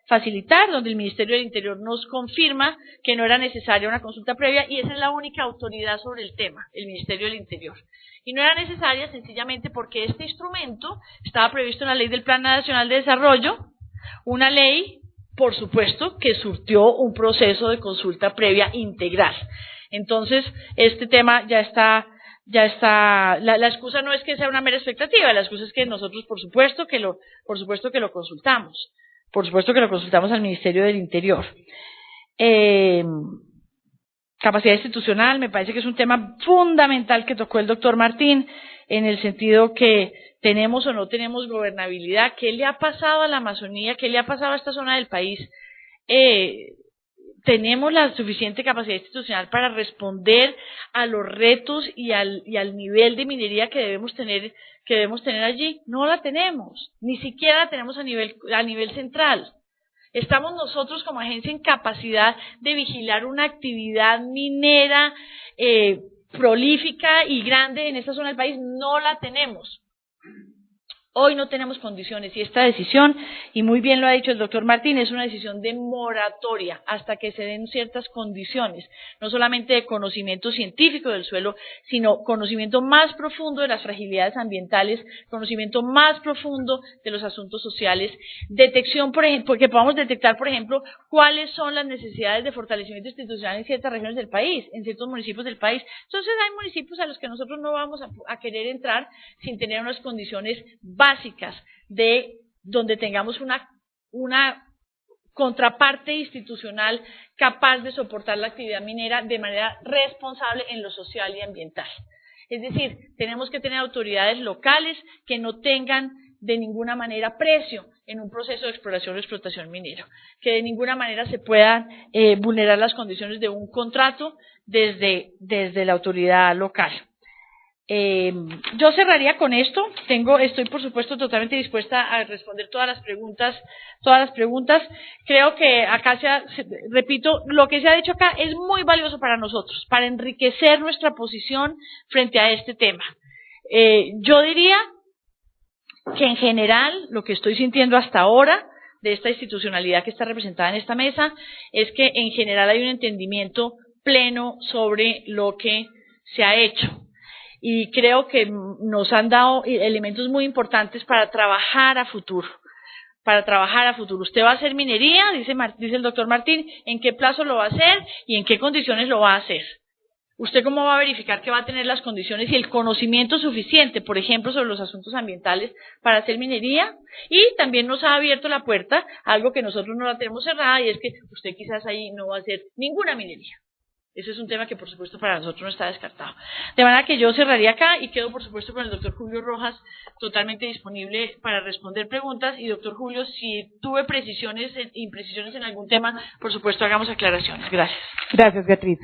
facilitar, donde el Ministerio del Interior nos confirma que no era necesaria una consulta previa, y esa es la única autoridad sobre el tema, el Ministerio del Interior. Y no era necesaria sencillamente porque este instrumento estaba previsto en la Ley del Plan Nacional de Desarrollo, una ley, por supuesto, que surtió un proceso de consulta previa integral. Entonces, este tema ya está, la excusa no es que sea una mera expectativa, la excusa es que nosotros, por supuesto que lo consultamos. Por supuesto que lo consultamos al Ministerio del Interior. Capacidad institucional, me parece que es un tema fundamental que tocó el doctor Martín, en el sentido que tenemos o no tenemos gobernabilidad. ¿Qué le ha pasado a la Amazonía? ¿Qué le ha pasado a esta zona del país? ¿Tenemos la suficiente capacidad institucional para responder a los retos y al nivel de minería que debemos tener allí? No la tenemos, ni siquiera la tenemos a nivel central. ¿Estamos nosotros como agencia en capacidad de vigilar una actividad minera prolífica y grande en esta zona del país? No la tenemos. Hoy no tenemos condiciones, y esta decisión, y muy bien lo ha dicho el doctor Martín, es una decisión de moratoria hasta que se den ciertas condiciones, no solamente de conocimiento científico del suelo, sino conocimiento más profundo de las fragilidades ambientales, conocimiento más profundo de los asuntos sociales, detección, por ejemplo, que podamos detectar, por ejemplo, cuáles son las necesidades de fortalecimiento institucional en ciertas regiones del país, en ciertos municipios del país. Entonces hay municipios a los que nosotros no vamos a querer entrar sin tener unas condiciones básicas de donde tengamos una contraparte institucional capaz de soportar la actividad minera de manera responsable en lo social y ambiental. Es decir, tenemos que tener autoridades locales que no tengan de ninguna manera precio en un proceso de exploración o explotación minero, que de ninguna manera se puedan vulnerar las condiciones de un contrato desde la autoridad local. Yo cerraría con esto. Estoy por supuesto totalmente dispuesta a responder todas las preguntas. Creo que acá repito, lo que se ha dicho acá es muy valioso para nosotros, para enriquecer nuestra posición frente a este tema. Yo diría que en general lo que estoy sintiendo hasta ahora de esta institucionalidad que está representada en esta mesa es que en general hay un entendimiento pleno sobre lo que se ha hecho. Y creo que nos han dado elementos muy importantes para trabajar a futuro. Usted va a hacer minería, dice el doctor Martín, ¿en qué plazo lo va a hacer y en qué condiciones lo va a hacer? ¿Usted cómo va a verificar que va a tener las condiciones y el conocimiento suficiente, por ejemplo, sobre los asuntos ambientales para hacer minería? Y también nos ha abierto la puerta a algo que nosotros no la tenemos cerrada, y es que usted quizás ahí no va a hacer ninguna minería. Ese es un tema que por supuesto para nosotros no está descartado. De manera que yo cerraría acá y quedo por supuesto con el doctor Julio Rojas totalmente disponible para responder preguntas. Y doctor Julio, si tuve imprecisiones en algún tema, por supuesto hagamos aclaraciones. Gracias. Gracias, Beatriz.